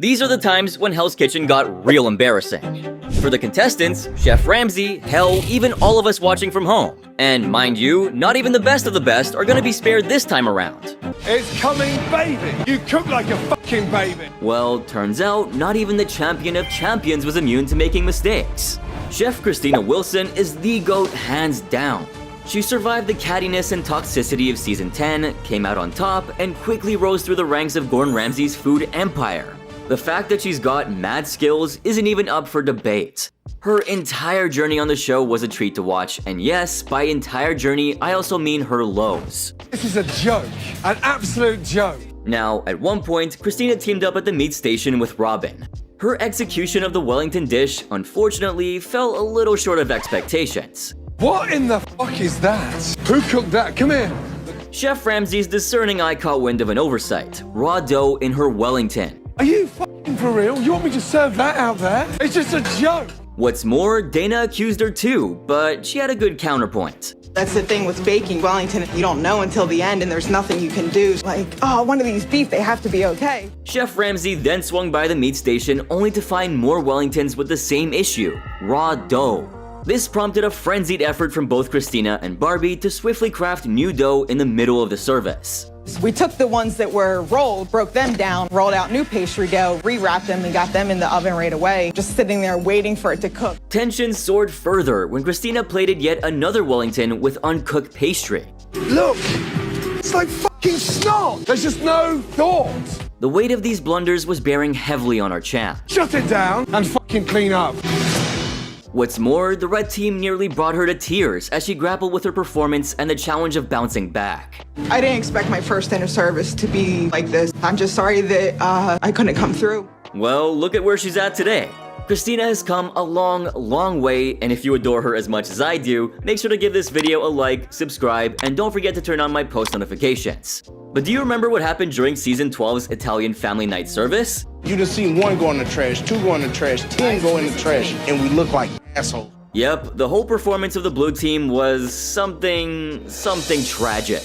These are the times when Hell's Kitchen got real embarrassing. For the contestants, Chef Ramsay, hell, even all of us watching from home. And mind you, not even the best of the best are gonna be spared this time around. It's coming, baby! You cook like a fucking baby! Well, turns out, not even the champion of champions was immune to making mistakes. Chef Christina Wilson is the GOAT hands down. She survived the cattiness and toxicity of Season 10, came out on top, and quickly rose through the ranks of Gordon Ramsay's food empire. The fact that she's got mad skills isn't even up for debate. Her entire journey on the show was a treat to watch, and yes, by entire journey, I also mean her lows. This is a joke, an absolute joke. Now, at one point, Christina teamed up at the meat station with Robin. Her execution of the Wellington dish, unfortunately, fell a little short of expectations. What in the fuck is that? Who cooked that? Come here. Chef Ramsay's discerning eye caught wind of an oversight: raw dough in her Wellington. Are you fucking for real? You want me to serve that out there? It's just a joke. What's more, Dana accused her too, but she had a good counterpoint. That's the thing with baking Wellington. You don't know until the end and there's nothing you can do. Like, oh, one of these beef, they have to be okay. Chef Ramsay then swung by the meat station only to find more Wellingtons with the same issue: raw dough. This prompted a frenzied effort from both Christina and Barbie to swiftly craft new dough in the middle of the service. We took the ones that were rolled, broke them down, rolled out new pastry dough, rewrapped them, and got them in the oven right away, just sitting there waiting for it to cook. Tensions soared further when Christina plated yet another Wellington with uncooked pastry. Look, it's like fucking snot. There's just no thought. The weight of these blunders was bearing heavily on our champ. Shut it down and fucking clean up. What's more, the red team nearly brought her to tears as she grappled with her performance and the challenge of bouncing back. I didn't expect my first dinner service to be like this. I'm just sorry that I couldn't come through. Well, look at where she's at today. Christina has come a long way, and if you adore her as much as I do, make sure to give this video a like, subscribe, and don't forget to turn on my post notifications. But do you remember what happened during Season 12's Italian Family Night service? You just seen one go in the trash, two go in the trash, 10 go in the trash, and we look like assholes. Yep, the whole performance of the blue team was something tragic.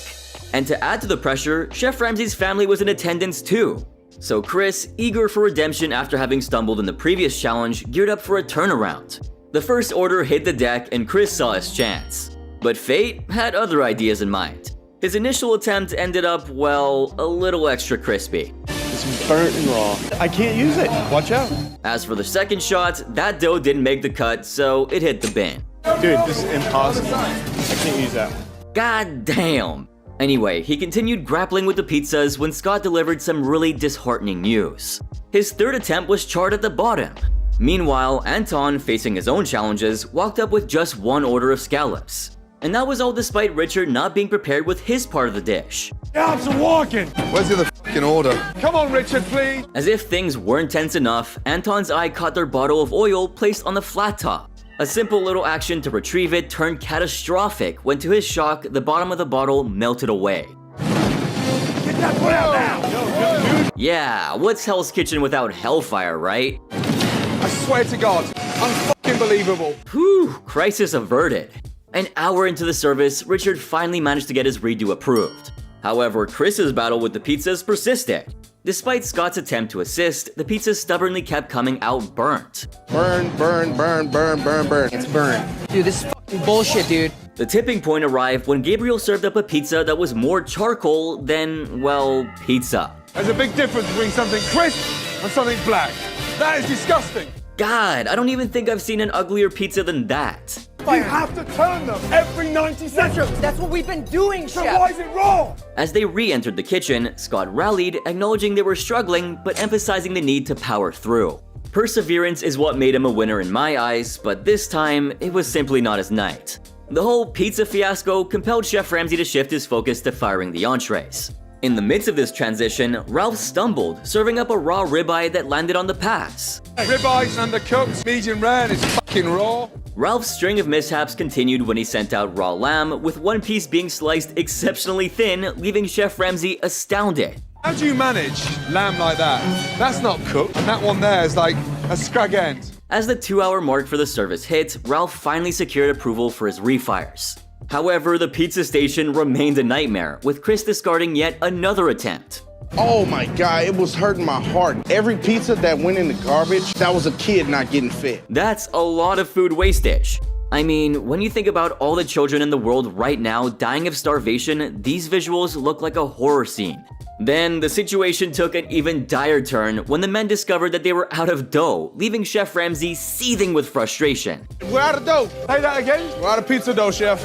And to add to the pressure, Chef Ramsay's family was in attendance too. So Chris, eager for redemption after having stumbled in the previous challenge, geared up for a turnaround. The first order hit the deck and Chris saw his chance. But fate had other ideas in mind. His initial attempt ended up, well, a little extra crispy. It's burnt and raw. I can't use it. Watch out. As for the second shot, that dough didn't make the cut, so it hit the bin. Dude, this is impossible. I can't use that. God damn. Anyway, he continued grappling with the pizzas when Scott delivered some really disheartening news. His third attempt was charred at the bottom. Meanwhile, Anton, facing his own challenges, walked up with just one order of scallops. And that was all despite Richard not being prepared with his part of the dish. Get up to walking. Where's the other fucking order? Come on, Richard, please. As if things weren't tense enough, Anton's eye caught their bottle of oil placed on the flat top. A simple little action to retrieve it turned catastrophic when, to his shock, the bottom of the bottle melted away. Get that one out now. Yeah, what's Hell's Kitchen without hellfire, right? I swear to God, unfucking believable. Whew, crisis averted. An hour into the service, Richard finally managed to get his redo approved. However, Chris's battle with the pizzas persisted. Despite Scott's attempt to assist, the pizzas stubbornly kept coming out burnt. Burn, burn, burn, burn, burn, burn. It's burned. Dude, this is fucking bullshit, dude. The tipping point arrived when Gabriel served up a pizza that was more charcoal than, well, pizza. There's a big difference between something crisp and something black. That is disgusting. God, I don't even think I've seen an uglier pizza than that. You have to turn them every 90 seconds. That's what we've been doing, So Chef. why is it raw? As they re-entered the kitchen, Scott rallied, acknowledging they were struggling, but emphasizing the need to power through. Perseverance is what made him a winner in my eyes, but this time, it was simply not his night. The whole pizza fiasco compelled Chef Ramsay to shift his focus to firing the entrees. In the midst of this transition, Ralph stumbled, serving up a raw ribeye that landed on the pass. Ribeyes undercooked, medium rare, and it's fucking raw. Ralph's string of mishaps continued when he sent out raw lamb, with one piece being sliced exceptionally thin, leaving Chef Ramsay astounded. How do you manage lamb like that? That's not cooked, and that one there is like a scrag end. As the 2-hour mark for the service hit, Ralph finally secured approval for his refires. However, the pizza station remained a nightmare, with Chris discarding yet another attempt. Oh my God, it was hurting my heart. Every pizza that went in the garbage, that was a kid not getting fed. That's a lot of food wastage. I mean, when you think about all the children in the world right now dying of starvation, these visuals look like a horror scene. Then, the situation took an even dire turn when the men discovered that they were out of dough, leaving Chef Ramsay seething with frustration. We're out of dough. Say that again. We're out of pizza dough, chef.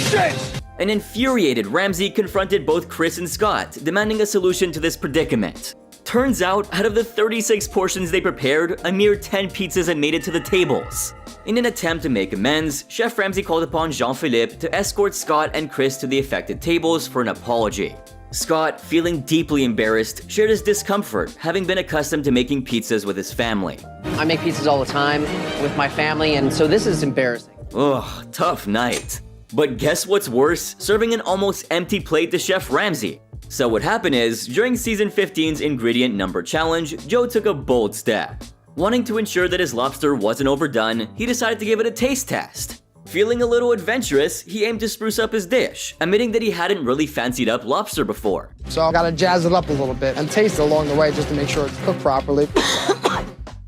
Shit! An infuriated Ramsay confronted both Chris and Scott, demanding a solution to this predicament. Turns out of the 36 portions they prepared, a mere 10 pizzas had made it to the tables. In an attempt to make amends, Chef Ramsay called upon Jean-Philippe to escort Scott and Chris to the affected tables for an apology. Scott, feeling deeply embarrassed, shared his discomfort, having been accustomed to making pizzas with his family. I make pizzas all the time with my family, and so this is embarrassing. Ugh, tough night. But guess what's worse? Serving an almost empty plate to Chef Ramsay. So what happened is, during Season 15's Ingredient Number Challenge, Joe took a bold step. Wanting to ensure that his lobster wasn't overdone, he decided to give it a taste test. Feeling a little adventurous, he aimed to spruce up his dish, admitting that he hadn't really fancied up lobster before. So I gotta jazz it up a little bit and taste it along the way just to make sure it's cooked properly.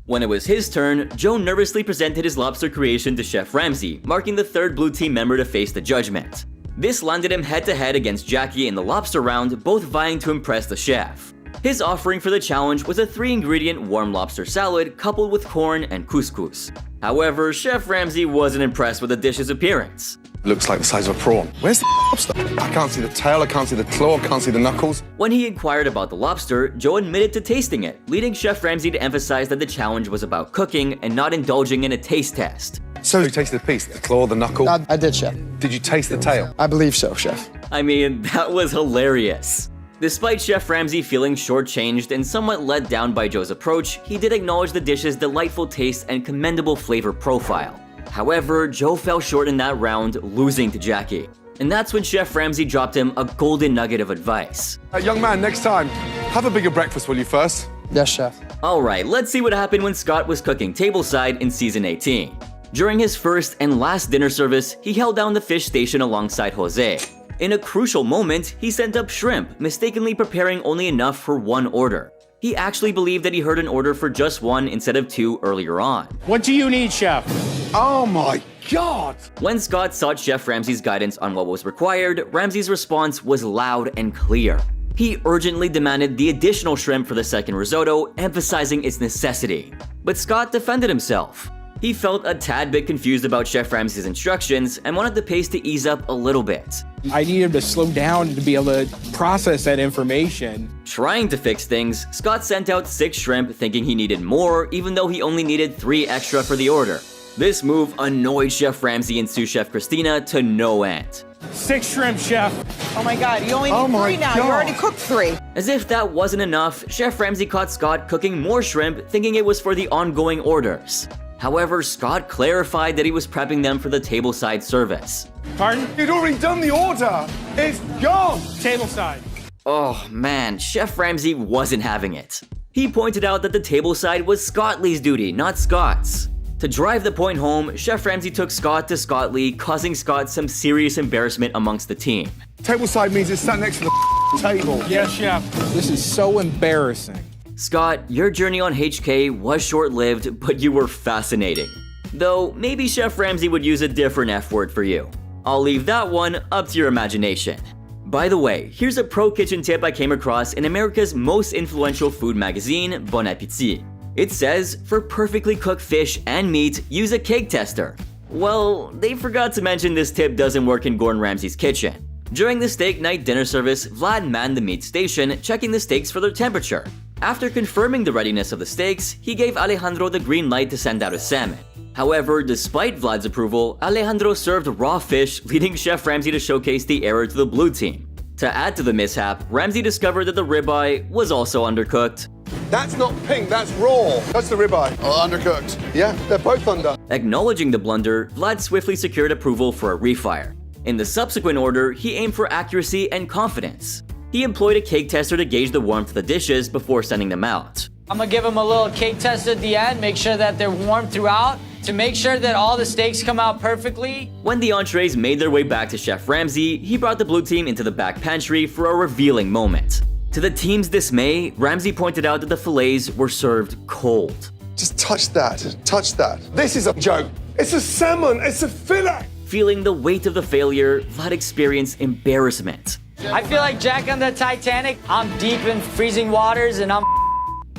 When it was his turn, Joe nervously presented his lobster creation to Chef Ramsay, marking the third blue team member to face the judgment. This landed him head-to-head against Jackie in the lobster round, both vying to impress the chef. His offering for the challenge was a 3-ingredient warm lobster salad coupled with corn and couscous. However, Chef Ramsay wasn't impressed with the dish's appearance. Looks like the size of a prawn. Where's the lobster? I can't see the tail, I can't see the claw, I can't see the knuckles. When he inquired about the lobster, Joe admitted to tasting it, leading Chef Ramsay to emphasize that the challenge was about cooking and not indulging in a taste test. So you tasted the piece, the claw, the knuckle. I did, chef. Did you taste the tail? I believe so, chef. I mean, that was hilarious. Despite Chef Ramsay feeling shortchanged and somewhat let down by Joe's approach, he did acknowledge the dish's delightful taste and commendable flavor profile. However, Joe fell short in that round, losing to Jackie. And that's when Chef Ramsay dropped him a golden nugget of advice. Young man, next time, have a bigger breakfast, will you, first? Yes, chef. Alright, let's see what happened when Scott was cooking tableside in Season 18. During his first and last dinner service, he held down the fish station alongside Jose. In a crucial moment, he sent up shrimp, mistakenly preparing only enough for one order. He actually believed that he heard an order for just one instead of 2 earlier on. What do you need, chef? Oh my God! When Scott sought Chef Ramsay's guidance on what was required, Ramsay's response was loud and clear. He urgently demanded the additional shrimp for the second risotto, emphasizing its necessity. But Scott defended himself. He felt a tad bit confused about Chef Ramsay's instructions and wanted the pace to ease up a little bit. I need him to slow down to be able to process that information. Trying to fix things, Scott sent out 6 shrimp thinking he needed more, even though he only needed 3 extra for the order. This move annoyed Chef Ramsay and sous chef Christina to no end. 6 shrimp, chef. Oh my God, you only need 3 now. You already cooked 3. As if that wasn't enough, Chef Ramsay caught Scott cooking more shrimp, thinking it was for the ongoing orders. However, Scott clarified that he was prepping them for the tableside service. Pardon? You'd already done the order! It's gone! Tableside. Oh man, Chef Ramsay wasn't having it. He pointed out that the tableside was Scott Lee's duty, not Scott's. To drive the point home, Chef Ramsay took Scott to Scott Lee, causing Scott some serious embarrassment amongst the team. Tableside means it's sat next to the table. Yes, chef. This is so embarrassing. Scott, your journey on HK was short-lived, but you were fascinating. Though, maybe Chef Ramsay would use a different F word for you. I'll leave that one up to your imagination. By the way, here's a pro kitchen tip I came across in America's most influential food magazine, Bon Appetit. It says, for perfectly cooked fish and meat, use a cake tester. Well, they forgot to mention this tip doesn't work in Gordon Ramsay's kitchen. During the steak night dinner service, Vlad manned the meat station, checking the steaks for their temperature. After confirming the readiness of the steaks, he gave Alejandro the green light to send out a salmon. However, despite Vlad's approval, Alejandro served raw fish, leading Chef Ramsay to showcase the error to the blue team. To add to the mishap, Ramsay discovered that the ribeye was also undercooked. That's not pink, that's raw. That's the ribeye. Oh, undercooked. Yeah, they're both under. Acknowledging the blunder, Vlad swiftly secured approval for a refire. In the subsequent order, he aimed for accuracy and confidence. He employed a cake tester to gauge the warmth of the dishes before sending them out. I'm gonna give them a little cake test at the end, make sure that they're warm throughout, to make sure that all the steaks come out perfectly. When the entrees made their way back to Chef Ramsay, he brought the blue team into the back pantry for a revealing moment. To the team's dismay, Ramsay pointed out that the fillets were served cold. Just touch that. Touch that. This is a joke. It's a salmon. It's a fillet. Feeling the weight of the failure, Vlad experienced embarrassment. I feel like Jack on the Titanic. I'm deep in freezing waters and I'm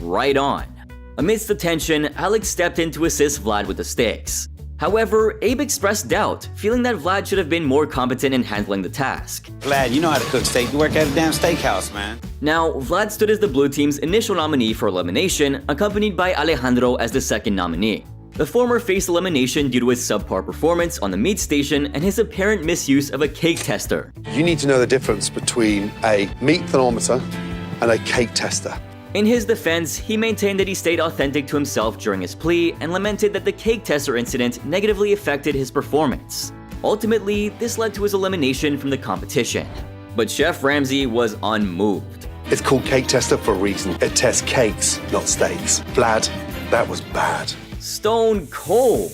Right on. Amidst the tension, Alex stepped in to assist Vlad with the steaks. However, Abe expressed doubt, feeling that Vlad should have been more competent in handling the task. Vlad, you know how to cook steak. You work at a damn steakhouse, man. Now, Vlad stood as the blue team's initial nominee for elimination, accompanied by Alejandro as the second nominee. The former faced elimination due to his subpar performance on the meat station and his apparent misuse of a cake tester. You need to know the difference between a meat thermometer and a cake tester. In his defense, he maintained that he stayed authentic to himself during his plea and lamented that the cake tester incident negatively affected his performance. Ultimately, this led to his elimination from the competition. But Chef Ramsay was unmoved. It's called cake tester for a reason. It tests cakes, not steaks. Vlad, that was bad. Stone cold.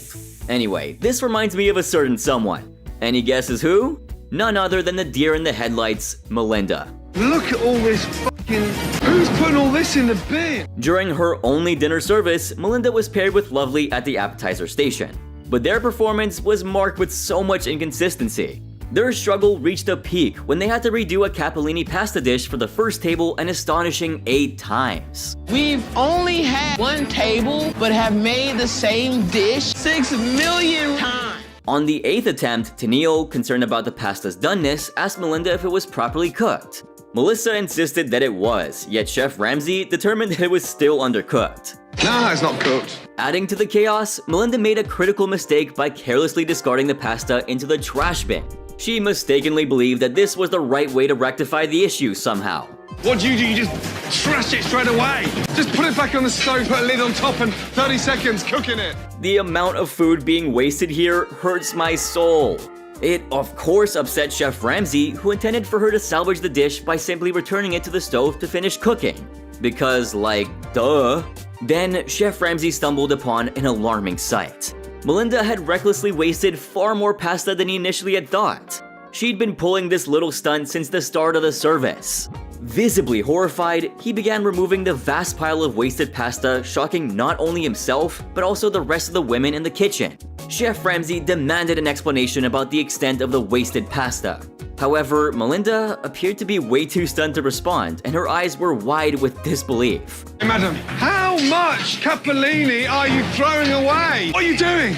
Anyway, this reminds me of a certain someone. Any guesses who? None other than the deer in the headlights, Melinda. Look at all this fucking... Who's putting all this in the bin? During her only dinner service, Melinda was paired with Lovely at the appetizer station. But their performance was marked with so much inconsistency. Their struggle reached a peak when they had to redo a capellini pasta dish for the first table an astonishing 8 times. We've only had one table, but have made the same dish 6 million times. On the 8th attempt, Tennille, concerned about the pasta's doneness, asked Melinda if it was properly cooked. Melissa insisted that it was, yet Chef Ramsay determined that it was still undercooked. No, it's not cooked. Adding to the chaos, Melinda made a critical mistake by carelessly discarding the pasta into the trash bin. She mistakenly believed that this was the right way to rectify the issue somehow. What do? You just trash it straight away. Just put it back on the stove, put a lid on top, and 30 seconds cooking it. The amount of food being wasted here hurts my soul. It, of course, upset Chef Ramsay, who intended for her to salvage the dish by simply returning it to the stove to finish cooking. Because, like, duh. Then, Chef Ramsay stumbled upon an alarming sight. Melinda had recklessly wasted far more pasta than he initially had thought. She'd been pulling this little stunt since the start of the service. Visibly horrified, he began removing the vast pile of wasted pasta, shocking not only himself, but also the rest of the women in the kitchen. Chef Ramsay demanded an explanation about the extent of the wasted pasta. However, Melinda appeared to be way too stunned to respond, and her eyes were wide with disbelief. Hey, madam, how much capellini are you throwing away? What are you doing?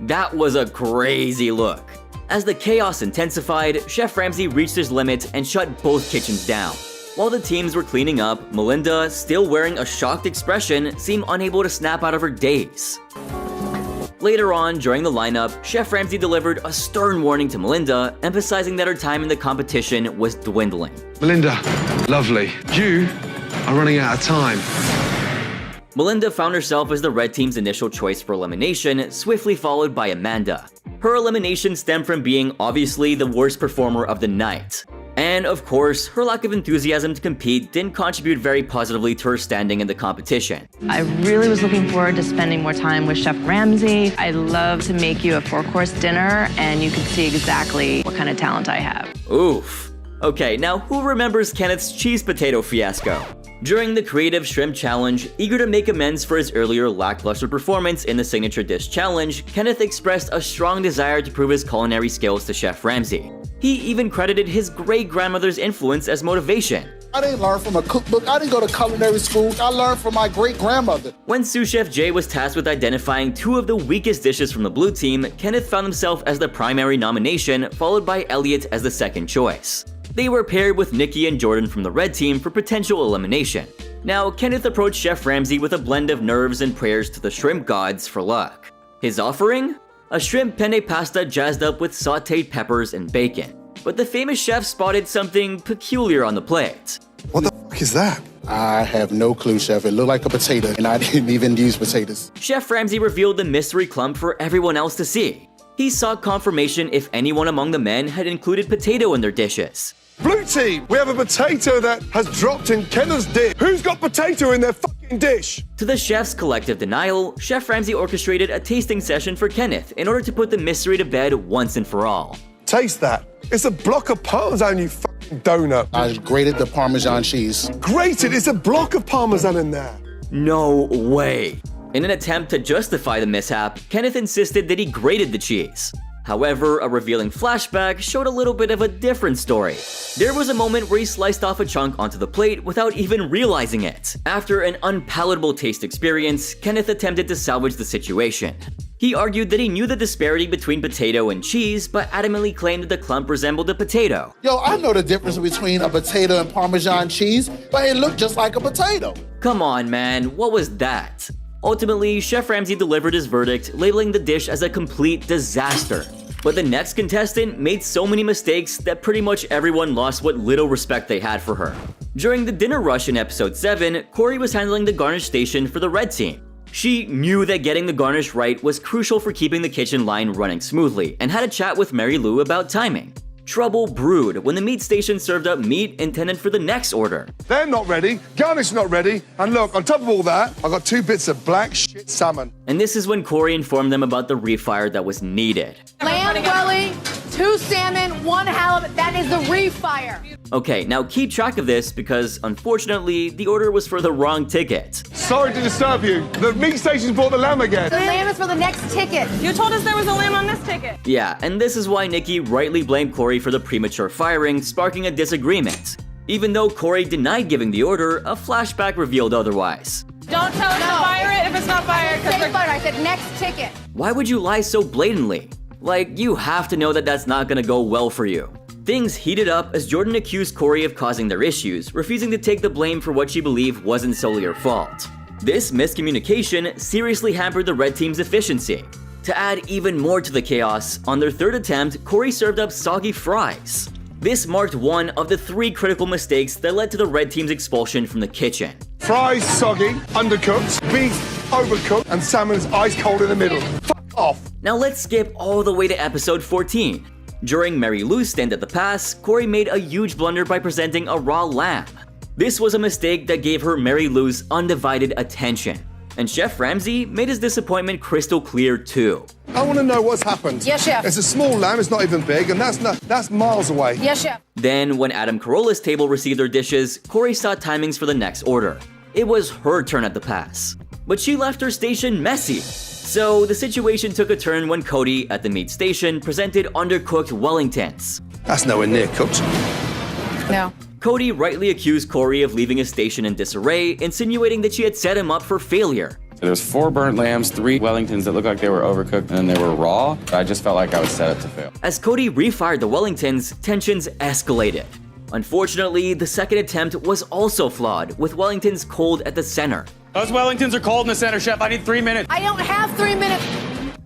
That was a crazy look. As the chaos intensified, Chef Ramsay reached his limit and shut both kitchens down. While the teams were cleaning up, Melinda, still wearing a shocked expression, seemed unable to snap out of her daze. Later on, during the lineup, Chef Ramsay delivered a stern warning to Melinda, emphasizing that her time in the competition was dwindling. Melinda, lovely. You are running out of time. Melinda found herself as the red team's initial choice for elimination, swiftly followed by Amanda. Her elimination stemmed from being obviously the worst performer of the night. And of course, her lack of enthusiasm to compete didn't contribute very positively to her standing in the competition. I really was looking forward to spending more time with Chef Ramsay. I'd love to make you a 4-course dinner and you could see exactly what kind of talent I have. Oof. Okay, now who remembers Kenneth's cheese potato fiasco? During the Creative Shrimp Challenge, eager to make amends for his earlier lackluster performance in the Signature Dish Challenge, Kenneth expressed a strong desire to prove his culinary skills to Chef Ramsay. He even credited his great-grandmother's influence as motivation. I didn't learn from a cookbook, I didn't go to culinary school, I learned from my great-grandmother. When Sous Chef Jay was tasked with identifying 2 of the weakest dishes from the blue team, Kenneth found himself as the primary nomination, followed by Elliot as the second choice. They were paired with Nikki and Jordan from the red team for potential elimination. Now, Kenneth approached Chef Ramsay with a blend of nerves and prayers to the shrimp gods for luck. His offering? A shrimp penne pasta jazzed up with sauteed peppers and bacon. But the famous chef spotted something peculiar on the plate. What the fuck is that? I have no clue, Chef. It looked like a potato, and I didn't even use potatoes. Chef Ramsay revealed the mystery clump for everyone else to see. He sought confirmation if anyone among the men had included potato in their dishes. Blue team, we have a potato that has dropped in Kenneth's dish. Who's got potato in their fucking dish? To the chef's collective denial, Chef Ramsay orchestrated a tasting session for Kenneth in order to put the mystery to bed once and for all. Taste that. It's a block of Parmesan, you fucking donut. I grated the Parmesan cheese. Grated? It's a block of Parmesan in there. No way. In an attempt to justify the mishap, Kenneth insisted that he grated the cheese. However, a revealing flashback showed a little bit of a different story. There was a moment where he sliced off a chunk onto the plate without even realizing it. After an unpalatable taste experience, Kenneth attempted to salvage the situation. He argued that he knew the disparity between potato and cheese, but adamantly claimed that the clump resembled a potato. Yo, I know the difference between a potato and Parmesan cheese, but it looked just like a potato. Come on, man, what was that? Ultimately, Chef Ramsay delivered his verdict, labeling the dish as a complete disaster. But the next contestant made so many mistakes that pretty much everyone lost what little respect they had for her. During the dinner rush in episode 7, Corey was handling the garnish station for the red team. She knew that getting the garnish right was crucial for keeping the kitchen line running smoothly, and had a chat with Mary Lou about timing. Trouble brewed when the meat station served up meat intended for the next order. They're not ready, garnish not ready, and look, on top of all that, I got 2 bits of black shit salmon. And this is when Corey informed them about the refire that was needed. Lamb welly, 2 salmon, 1 halibut, that is the refire. Okay, now keep track of this because unfortunately, the order was for the wrong ticket. Sorry to disturb you, the meat station's bought the lamb again. The lamb is for the next ticket. You told us there was a lamb on this ticket. Yeah, and this is why Nikki rightly blamed Corey for the premature firing, sparking a disagreement. Even though Corey denied giving the order, a flashback revealed otherwise. Don't tell us to fire it if it's not fired. I said next ticket. Why would you lie so blatantly? Like, you have to know that that's not gonna go well for you. Things heated up as Jordan accused Corey of causing their issues, refusing to take the blame for what she believed wasn't solely her fault. This miscommunication seriously hampered the red team's efficiency. To add even more to the chaos, on their third attempt, Corey served up soggy fries. This marked one of the 3 critical mistakes that led to the red team's expulsion from the kitchen. Fries soggy, undercooked, beef overcooked, and salmon's ice cold in the middle. Fuck off. Now let's skip all the way to episode 14. During Mary Lou's stint at the pass, Corey made a huge blunder by presenting a raw lamb. This was a mistake that gave her Mary Lou's undivided attention. And Chef Ramsay made his disappointment crystal clear too. I want to know what's happened. Yes, chef. It's a small lamb, it's not even big, and that's miles away. Yes, chef. Then, when Adam Carolla's table received their dishes, Corey sought timings for the next order. It was her turn at the pass. But she left her station messy. So the situation took a turn when Cody, at the meat station, presented undercooked Wellingtons. That's nowhere near cooked. No. Cody rightly accused Corey of leaving his station in disarray, insinuating that she had set him up for failure. There was 4 burnt lambs, 3 Wellingtons that looked like they were overcooked, and they were raw. I just felt like I was set up to fail. As Cody refired the Wellingtons, tensions escalated. Unfortunately, the second attempt was also flawed, with Wellingtons cold at the center. Those Wellingtons are cold in the center, Chef. I need 3 minutes. I don't have 3 minutes.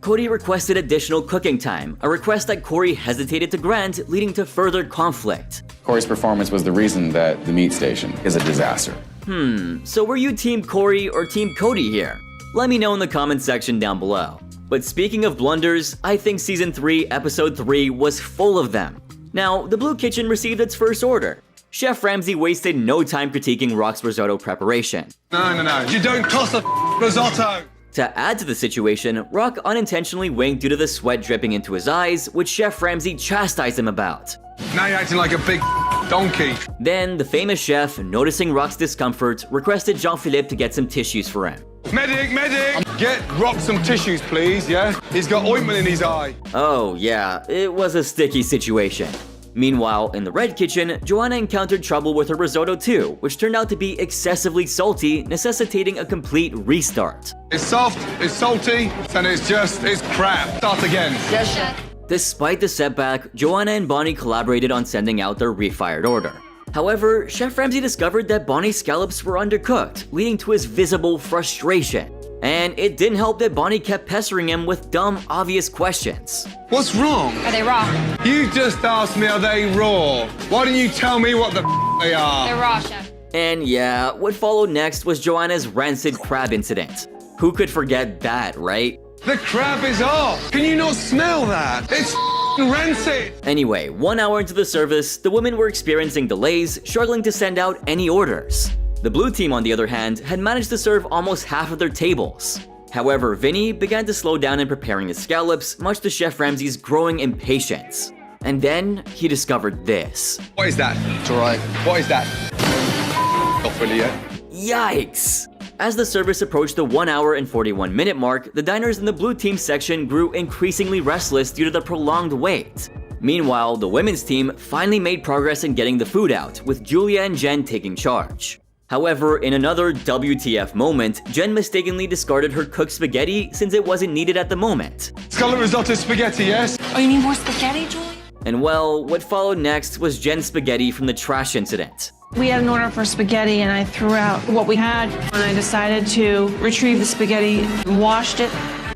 Cody requested additional cooking time, a request that Corey hesitated to grant, leading to further conflict. Corey's performance was the reason that the meat station is a disaster. So were you Team Corey or Team Cody here? Let me know in the comments section down below. But speaking of blunders, I think Season 3, Episode 3 was full of them. Now, the Blue Kitchen received its first order. Chef Ramsay wasted no time critiquing Rock's risotto preparation. No. You don't toss a risotto. To add to the situation, Rock unintentionally winked due to the sweat dripping into his eyes, which Chef Ramsay chastised him about. Now you're acting like a big donkey. Then, the famous chef, noticing Rock's discomfort, requested Jean-Philippe to get some tissues for him. Medic! Get Rock some tissues, please, yeah? He's got ointment in his eye. Oh yeah, it was a sticky situation. Meanwhile, in the red kitchen, Joanna encountered trouble with her risotto too, which turned out to be excessively salty, necessitating a complete restart. It's soft, it's salty, and it's crap. Start again. Yes, chef. Despite the setback, Joanna and Bonnie collaborated on sending out their refired order. However, Chef Ramsay discovered that Bonnie's scallops were undercooked, leading to his visible frustration. And it didn't help that Bonnie kept pestering him with dumb, obvious questions. What's wrong? Are they raw? You just asked me, are they raw? Why don't you tell me what the they are? They're raw, chef. And yeah, what followed next was Joanna's rancid crab incident. Who could forget that, right? The crab is off! Can you not smell that? It's rancid! Anyway, 1 hour into the service, the women were experiencing delays, struggling to send out any orders. The blue team, on the other hand, had managed to serve almost half of their tables. However, Vinny began to slow down in preparing his scallops, much to Chef Ramsay's growing impatience. And then he discovered this. What is that? It's all right. What is that? Not really yet. Yikes! As the service approached the 1 hour and 41 minute mark, the diners in the blue team section grew increasingly restless due to the prolonged wait. Meanwhile, the women's team finally made progress in getting the food out, with Julia and Jen taking charge. However, in another WTF moment, Jen mistakenly discarded her cooked spaghetti since it wasn't needed at the moment. Scarlet risotto spaghetti, yes? Oh, you mean more spaghetti, Julie? And well, what followed next was Jen's spaghetti from the trash incident. We had an order for spaghetti and I threw out what we had and I decided to retrieve the spaghetti and washed it.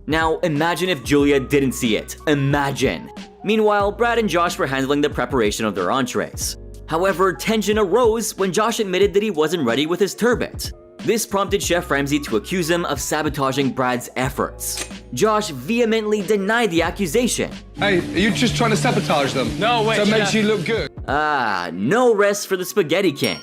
Now, imagine if Julia didn't see it. Imagine. Meanwhile, Brad and Josh were handling the preparation of their entrees. However, tension arose when Josh admitted that he wasn't ready with his turbot. This prompted Chef Ramsay to accuse him of sabotaging Brad's efforts. Josh vehemently denied the accusation. Hey, are you just trying to sabotage them? No, wait, So it makes Chef. you look good. No rest for the Spaghetti King.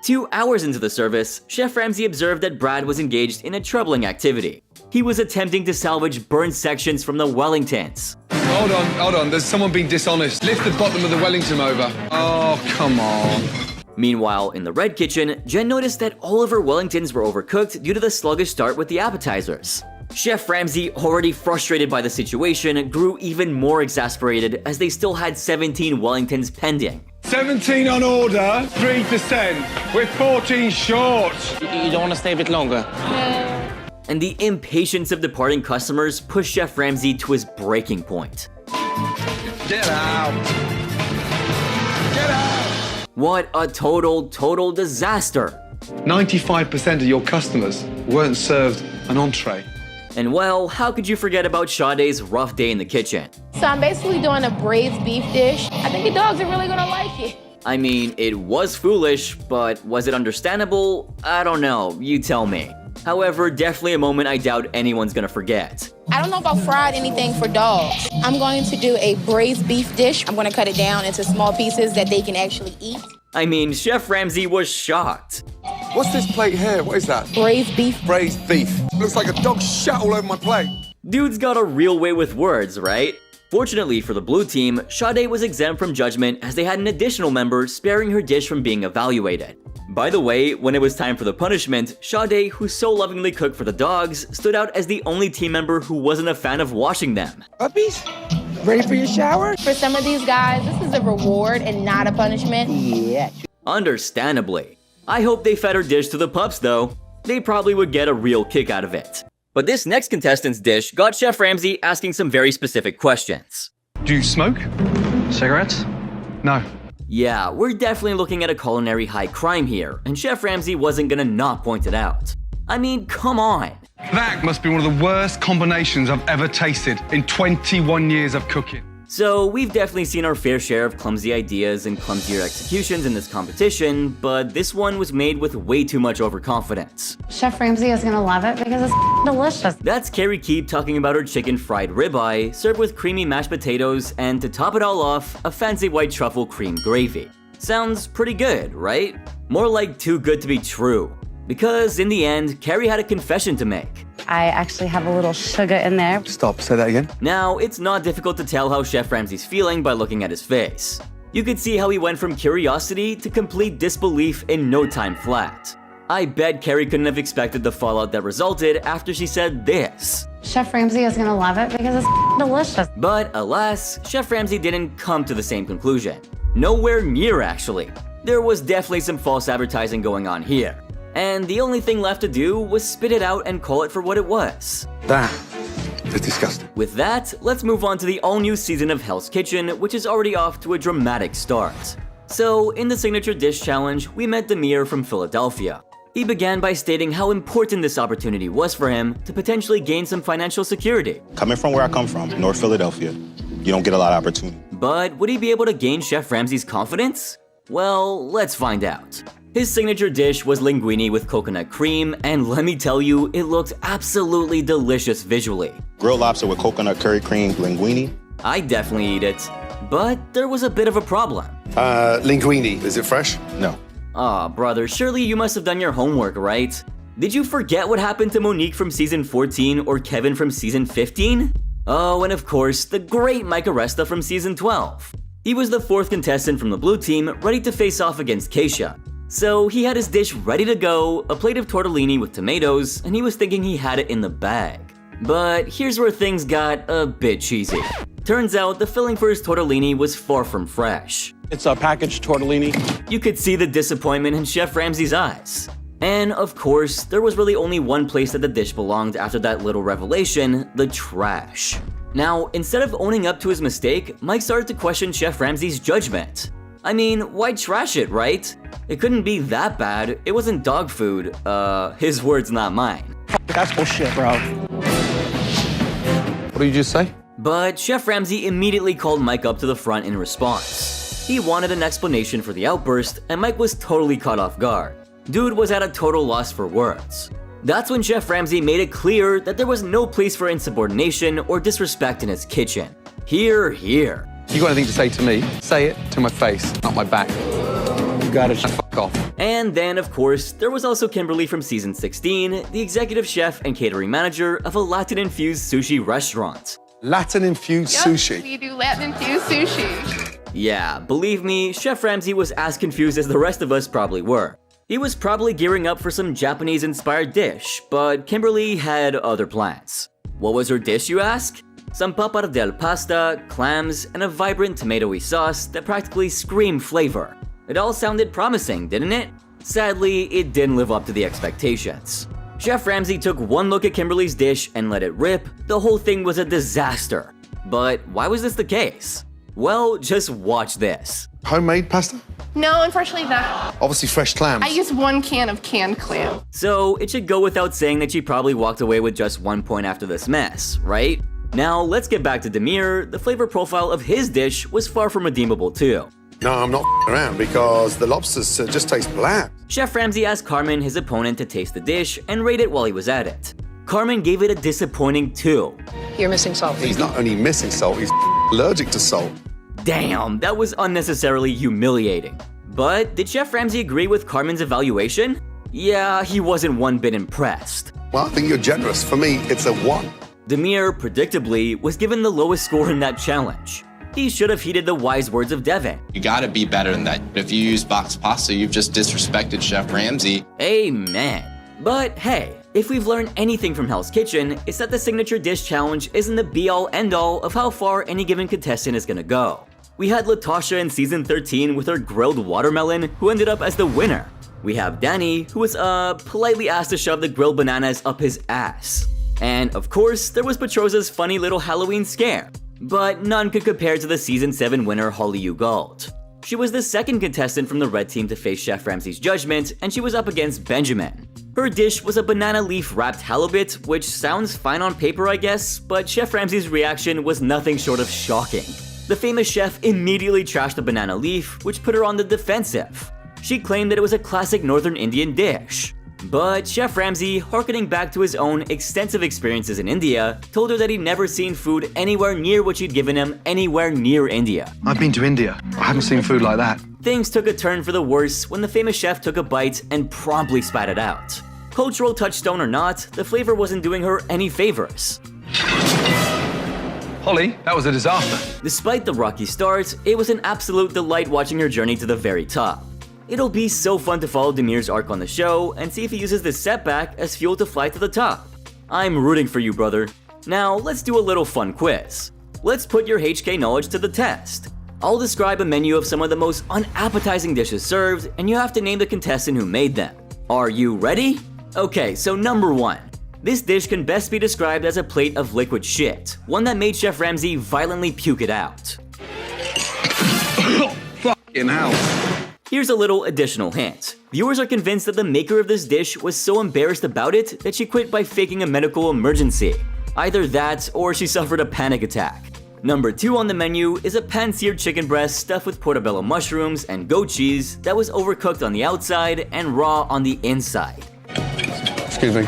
2 hours into the service, Chef Ramsay observed that Brad was engaged in a troubling activity. He was attempting to salvage burned sections from the Wellingtons. Hold on, there's someone being dishonest. Lift the bottom of the Wellington over. Oh, come on. Meanwhile, in the Red Kitchen, Jen noticed that all of her Wellingtons were overcooked due to the sluggish start with the appetizers. Chef Ramsay, already frustrated by the situation, grew even more exasperated as they still had 17 Wellingtons pending. 17 on order, 3 to send. We're 14 short. You don't want to stay a bit longer? And the impatience of departing customers pushed Chef Ramsay to his breaking point. Get out. Get out. What a total disaster. 95% of your customers weren't served an entree. And well, how could you forget about Sade's rough day in the kitchen? So I'm basically doing a braised beef dish. I think your dogs are really gonna like it. I mean, it was foolish, but was it understandable? I don't know, you tell me. However, definitely a moment I doubt anyone's gonna forget. I don't know if I fried anything for dogs. I'm going to do a braised beef dish. I'm gonna cut it down into small pieces that they can actually eat. I mean, Chef Ramsay was shocked. What's this plate here? What is that? Braised beef. Braised beef. Looks like a dog shat all over my plate. Dude's got a real way with words, right? Fortunately for the blue team, Sade was exempt from judgment as they had an additional member sparing her dish from being evaluated. By the way, when it was time for the punishment, Sade, who so lovingly cooked for the dogs, stood out as the only team member who wasn't a fan of washing them. Puppies? Ready for your shower? For some of these guys, this is a reward and not a punishment. Yeah. Understandably. I hope they fed her dish to the pups though. They probably would get a real kick out of it. But this next contestant's dish got Chef Ramsay asking some very specific questions. Do you smoke? Cigarettes? No. Yeah, we're definitely looking at a culinary high crime here, and Chef Ramsay wasn't gonna not point it out. I mean, come on. That must be one of the worst combinations I've ever tasted in 21 years of cooking. So we've definitely seen our fair share of clumsy ideas and clumsier executions in this competition, but this one was made with way too much overconfidence. Chef Ramsay is gonna love it because it's delicious. That's Carrie Keep talking about her chicken fried ribeye, served with creamy mashed potatoes, and to top it all off, a fancy white truffle cream gravy. Sounds pretty good, right? More like too good to be true. Because in the end, Carrie had a confession to make. I actually have a little sugar in there. Stop, say that again. Now, it's not difficult to tell how Chef Ramsay's feeling by looking at his face. You could see how he went from curiosity to complete disbelief in no time flat. I bet Carrie couldn't have expected the fallout that resulted after she said this. Chef Ramsay is gonna love it because it's delicious. But alas, Chef Ramsay didn't come to the same conclusion. Nowhere near, actually. There was definitely some false advertising going on here. And the only thing left to do was spit it out and call it for what it was. That is disgusting. With that, let's move on to the all-new season of Hell's Kitchen, which is already off to a dramatic start. So, in the Signature Dish Challenge, we met Demir from Philadelphia. He began by stating how important this opportunity was for him to potentially gain some financial security. Coming from where I come from, North Philadelphia, you don't get a lot of opportunity. But would he be able to gain Chef Ramsay's confidence? Well, let's find out. His signature dish was linguine with coconut cream, and let me tell you, it looked absolutely delicious visually. Grilled lobster with coconut curry cream linguine. I'd definitely eat it. But there was a bit of a problem. Linguine, is it fresh? No. Aw, brother, surely you must have done your homework, right? Did you forget what happened to Monique from season 14 or Kevin from season 15? Oh, and of course, the great Mike Aresta from season 12. He was the 4th contestant from the blue team ready to face off against Keisha. So he had his dish ready to go, a plate of tortellini with tomatoes, and he was thinking he had it in the bag. But here's where things got a bit cheesy. Turns out the filling for his tortellini was far from fresh. It's a packaged tortellini. You could see the disappointment in Chef Ramsay's eyes. And of course, there was really only one place that the dish belonged after that little revelation: the trash. Now, instead of owning up to his mistake, Mike started to question Chef Ramsay's judgment. I mean, why trash it, right? It couldn't be that bad. It wasn't dog food. His words, not mine. That's bullshit, bro. What did you just say? But Chef Ramsay immediately called Mike up to the front in response. He wanted an explanation for the outburst, and Mike was totally caught off guard. Dude was at a total loss for words. That's when Chef Ramsay made it clear that there was no place for insubordination or disrespect in his kitchen. Hear, hear. You got anything to say to me? Say it to my face, not my back. You got it. Fuck off. And then, of course, there was also Kimberly from season 16, the executive chef and catering manager of a Latin-infused sushi restaurant. Latin-infused sushi? We do Latin-infused sushi. Yeah, believe me, Chef Ramsay was as confused as the rest of us probably were. He was probably gearing up for some Japanese-inspired dish, but Kimberly had other plans. What was her dish, you ask? Some pappardelle pasta, clams, and a vibrant tomatoey sauce that practically screamed flavor. It all sounded promising, didn't it? Sadly, it didn't live up to the expectations. Chef Ramsay took one look at Kimberly's dish and let it rip. The whole thing was a disaster. But why was this the case? Well, just watch this. Homemade pasta? No, unfortunately not. Obviously fresh clams. I used 1 can of canned clam. So it should go without saying that she probably walked away with just 1 point after this mess, right? Now let's get back to Demir. The flavor profile of his dish was far from redeemable too. No, I'm not around because the lobsters just taste bland. Chef Ramsay asked Carmen, his opponent, to taste the dish and rate it while he was at it. Carmen gave it a disappointing 2. You're missing salt. He's not only missing salt, he's allergic to salt. Damn, that was unnecessarily humiliating. But did Chef Ramsay agree with Carmen's evaluation? Yeah, he wasn't one bit impressed. Well, I think you're generous. For me, it's a 1. Demir, predictably, was given the lowest score in that challenge. He should have heeded the wise words of Devin. You gotta be better than that. If you use boxed pasta, you've just disrespected Chef Ramsay. Amen. But hey, if we've learned anything from Hell's Kitchen, it's that the signature dish challenge isn't the be-all end-all of how far any given contestant is gonna go. We had Latasha in season 13 with her grilled watermelon, who ended up as the winner. We have Danny, who was politely asked to shove the grilled bananas up his ass. And of course, there was Petrosa's funny little Halloween scare. But none could compare to the season 7 winner Holly Ugault. She was the 2nd contestant from the red team to face Chef Ramsay's judgment, and she was up against Benjamin. Her dish was a banana leaf wrapped halibut, which sounds fine on paper I guess, but Chef Ramsay's reaction was nothing short of shocking. The famous chef immediately trashed the banana leaf, which put her on the defensive. She claimed that it was a classic Northern Indian dish. But Chef Ramsay, harkening back to his own extensive experiences in India, told her that he'd never seen food anywhere near what she'd given him anywhere near India. I've been to India. I haven't seen food like that. Things took a turn for the worse when the famous chef took a bite and promptly spat it out. Cultural touchstone or not, the flavor wasn't doing her any favors. Holly, that was a disaster. Despite the rocky start, it was an absolute delight watching her journey to the very top. It'll be so fun to follow Demir's arc on the show and see if he uses this setback as fuel to fly to the top. I'm rooting for you, brother. Now, let's do a little fun quiz. Let's put your HK knowledge to the test. I'll describe a menu of some of the most unappetizing dishes served, and you have to name the contestant who made them. Are you ready? Okay, so number 1. This dish can best be described as a plate of liquid shit, one that made Chef Ramsay violently puke it out. Fucking hell. Here's a little additional hint. Viewers are convinced that the maker of this dish was so embarrassed about it that she quit by faking a medical emergency. Either that, or she suffered a panic attack. Number 2 on the menu is a pan-seared chicken breast stuffed with portobello mushrooms and goat cheese that was overcooked on the outside and raw on the inside. Excuse me.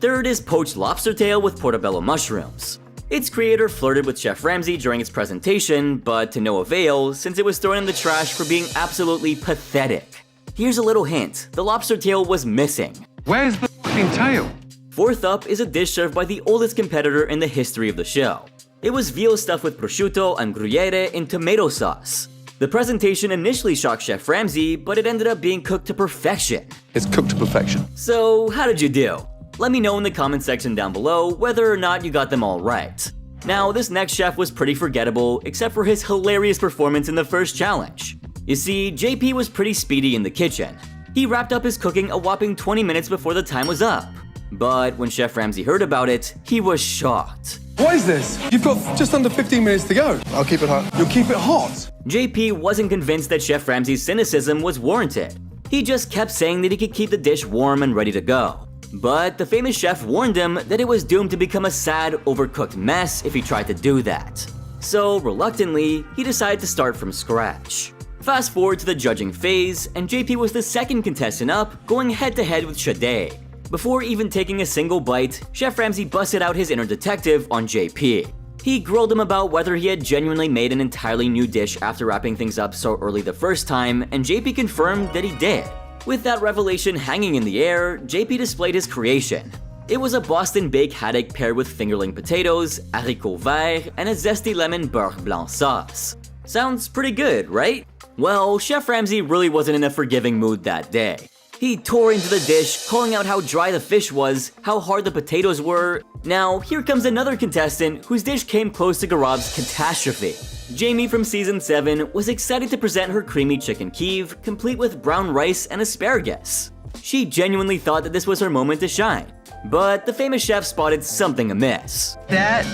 Third is poached lobster tail with portobello mushrooms. Its creator flirted with Chef Ramsay during its presentation, but to no avail since it was thrown in the trash for being absolutely pathetic. Here's a little hint, the lobster tail was missing. Where's the fucking tail? Fourth up is a dish served by the oldest competitor in the history of the show. It was veal stuffed with prosciutto and gruyere in tomato sauce. The presentation initially shocked Chef Ramsay, but it ended up being cooked to perfection. It's cooked to perfection. So, how did you do? Let me know in the comment section down below whether or not you got them all right. Now, this next chef was pretty forgettable, except for his hilarious performance in the first challenge. You see, JP was pretty speedy in the kitchen. He wrapped up his cooking a whopping 20 minutes before the time was up. But when Chef Ramsay heard about it, he was shocked. What is this? You've got just under 15 minutes to go. I'll keep it hot. You'll keep it hot? JP wasn't convinced that Chef Ramsay's cynicism was warranted. He just kept saying that he could keep the dish warm and ready to go. But the famous chef warned him that it was doomed to become a sad, overcooked mess if he tried to do that. So, reluctantly, he decided to start from scratch. Fast forward to the judging phase, and JP was the second contestant up, going head-to-head with Sade. Before even taking a single bite, Chef Ramsay busted out his inner detective on JP. He grilled him about whether he had genuinely made an entirely new dish after wrapping things up so early the first time, and JP confirmed that he did. With that revelation hanging in the air, JP displayed his creation. It was a Boston baked haddock paired with fingerling potatoes, haricots verts, and a zesty lemon beurre blanc sauce. Sounds pretty good, right? Well, Chef Ramsay really wasn't in a forgiving mood that day. He tore into the dish, calling out how dry the fish was, how hard the potatoes were. Now, here comes another contestant whose dish came close to Garab's catastrophe. Jamie from season 7 was excited to present her creamy chicken Kiev, complete with brown rice and asparagus. She genuinely thought that this was her moment to shine. But the famous chef spotted something amiss. That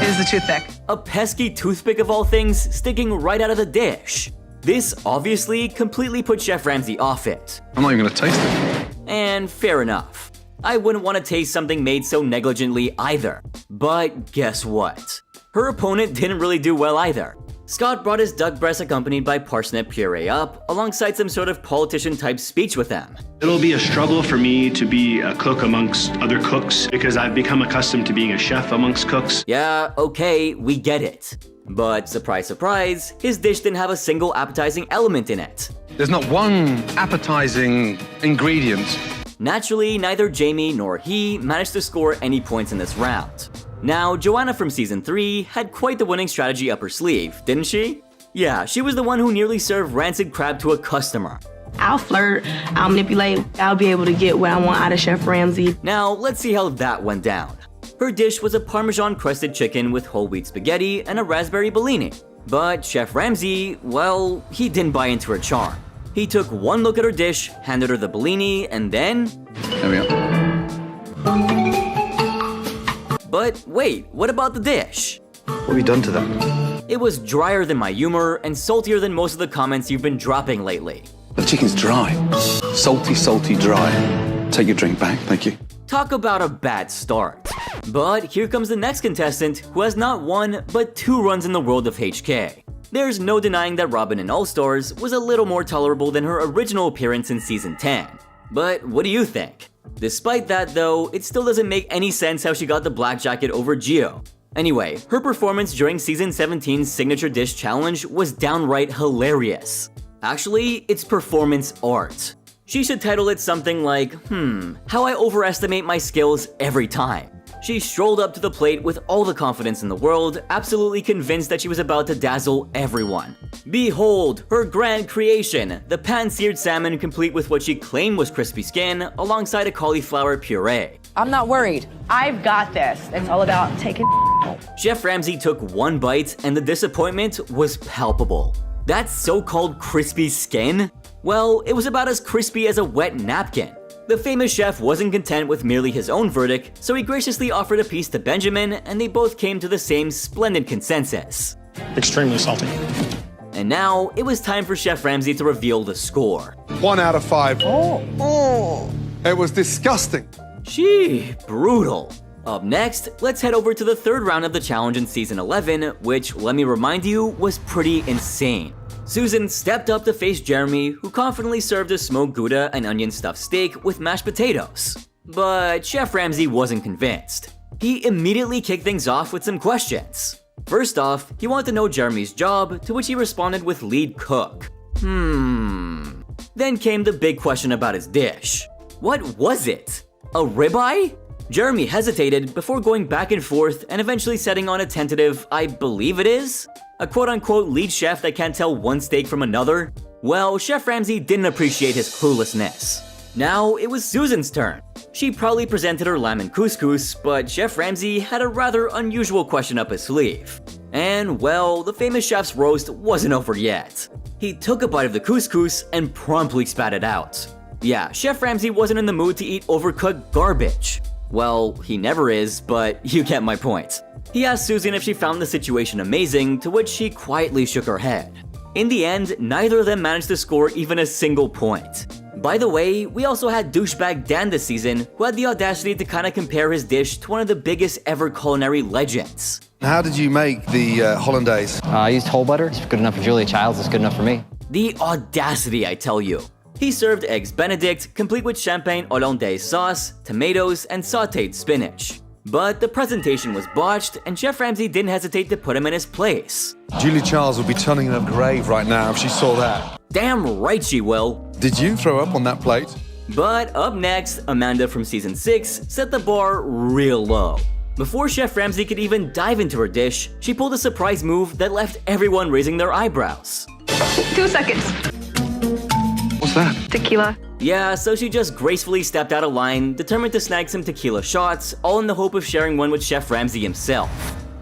is the toothpick. A pesky toothpick of all things sticking right out of the dish. This obviously completely put Chef Ramsay off it. I'm not even gonna taste it. And fair enough. I wouldn't want to taste something made so negligently either. But guess what? Her opponent didn't really do well either. Scott brought his duck breast accompanied by parsnip puree up, alongside some sort of politician-type speech with them. It'll be a struggle for me to be a cook amongst other cooks because I've become accustomed to being a chef amongst cooks. Yeah, okay, we get it. But surprise, surprise, his dish didn't have a single appetizing element in it. There's not one appetizing ingredient. Naturally, neither Jamie nor he managed to score any points in this round. Now, Joanna from season 3 had quite the winning strategy up her sleeve, didn't she? Yeah, she was the one who nearly served rancid crab to a customer. I'll flirt, I'll manipulate, I'll be able to get what I want out of Chef Ramsay. Now, let's see how that went down. Her dish was a Parmesan-crusted chicken with whole wheat spaghetti and a raspberry bellini. But Chef Ramsay, well, he didn't buy into her charm. He took one look at her dish, handed her the bellini, and then... There we go. But wait, what about the dish? What have you done to that? It was drier than my humor and saltier than most of the comments you've been dropping lately. The chicken's dry. Salty, salty, dry. Take your drink back, thank you. Talk about a bad start. But here comes the next contestant who has not one, but 2 runs in the world of HK. There's no denying that Robin in All Stars was a little more tolerable than her original appearance in season 10. But what do you think? Despite that though, it still doesn't make any sense how she got the black jacket over Gio. Anyway, her performance during season 17's signature dish challenge was downright hilarious. Actually, it's performance art. She should title it something like, how I overestimate my skills every time. She strolled up to the plate with all the confidence in the world, absolutely convinced that she was about to dazzle everyone. Behold, her grand creation, the pan-seared salmon complete with what she claimed was crispy skin, alongside a cauliflower puree. I'm not worried. I've got this. It's all about taking Chef Ramsay took one bite and the disappointment was palpable. That so-called crispy skin? Well, it was about as crispy as a wet napkin. The famous chef wasn't content with merely his own verdict, so he graciously offered a piece to Benjamin, and they both came to the same splendid consensus. Extremely salty. And now, it was time for Chef Ramsay to reveal the score. 1 out of 5. It was disgusting. Gee, brutal. Up next, let's head over to the 3rd round of the challenge in season 11, which, let me remind you, was pretty insane. Susan stepped up to face Jeremy, who confidently served a smoked Gouda and onion stuffed steak with mashed potatoes. But Chef Ramsay wasn't convinced. He immediately kicked things off with some questions. First off, he wanted to know Jeremy's job, to which he responded with lead cook. Then came the big question about his dish. What was it? A ribeye? Jeremy hesitated before going back and forth and eventually setting on a tentative, I believe it is, a quote-unquote lead chef that can't tell one steak from another. Well, Chef Ramsay didn't appreciate his cluelessness. Now it was Susan's turn. She proudly presented her lamb and couscous, but Chef Ramsay had a rather unusual question up his sleeve. And well, the famous chef's roast wasn't over yet. He took a bite of the couscous and promptly spat it out. Yeah, Chef Ramsay wasn't in the mood to eat overcooked garbage. Well, he never is, but you get my point. He asked Susan if she found the situation amazing, to which she quietly shook her head. In the end, neither of them managed to score even a single point. By the way, we also had douchebag Dan this season, who had the audacity to kinda compare his dish to one of the biggest ever culinary legends. How did you make the hollandaise? I used whole butter. It's good enough for Julia Childs. It's good enough for me. The audacity, I tell you. He served eggs Benedict, complete with champagne hollandaise sauce, tomatoes, and sautéed spinach. But the presentation was botched, and Chef Ramsay didn't hesitate to put him in his place. Julia Childs would be turning in her grave right now if she saw that. Damn right she will. Did you throw up on that plate? But up next, Amanda from season 6 set the bar real low. Before Chef Ramsay could even dive into her dish, she pulled a surprise move that left everyone raising their eyebrows. 2 seconds. What's that? Tequila. Yeah, so she just gracefully stepped out of line, determined to snag some tequila shots, all in the hope of sharing one with Chef Ramsay himself.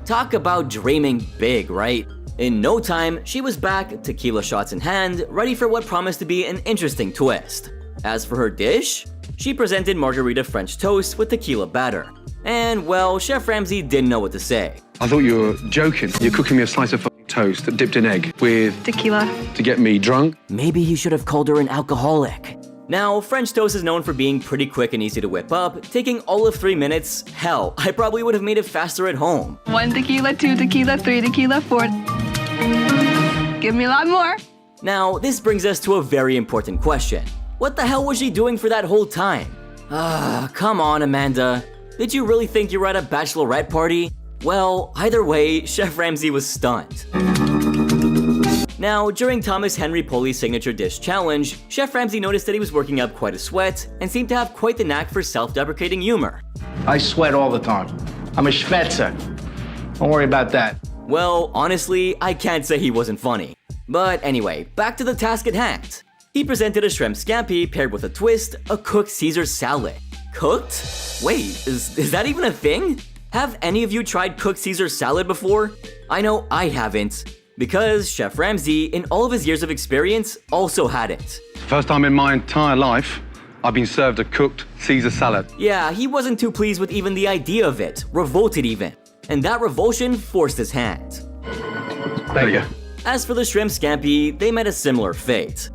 Talk about dreaming big, right? In no time, she was back, tequila shots in hand, ready for what promised to be an interesting twist. As for her dish, she presented margarita French toast with tequila batter. And well, Chef Ramsay didn't know what to say. I thought you were joking. You're cooking me a slice of toast dipped in egg with tequila to get me drunk? Maybe he should have called her an alcoholic. Now, French toast is known for being pretty quick and easy to whip up, taking all of 3 minutes. Hell, I probably would have made it faster at home. 1 tequila, 2 tequila, 3 tequila, 4. Give me a lot more. Now, this brings us to a very important question. What the hell was she doing for that whole time? Come on, Amanda. Did you really think you were at a bachelorette party? Well, either way, Chef Ramsay was stunned. Now, during Thomas Henry Polly's signature dish challenge, Chef Ramsay noticed that he was working up quite a sweat and seemed to have quite the knack for self-deprecating humor. I sweat all the time. I'm a schwätzer. Don't worry about that. Well, honestly, I can't say he wasn't funny. But anyway, back to the task at hand. He presented a shrimp scampi paired with a twist, a cooked Caesar salad. Cooked? Wait, is that even a thing? Have any of you tried cooked Caesar salad before? I know I haven't, because Chef Ramsay, in all of his years of experience, also had it. First time in my entire life, I've been served a cooked Caesar salad. Yeah, he wasn't too pleased with even the idea of it, revolted even. And that revulsion forced his hand. There you go. As for the shrimp scampi, they met a similar fate.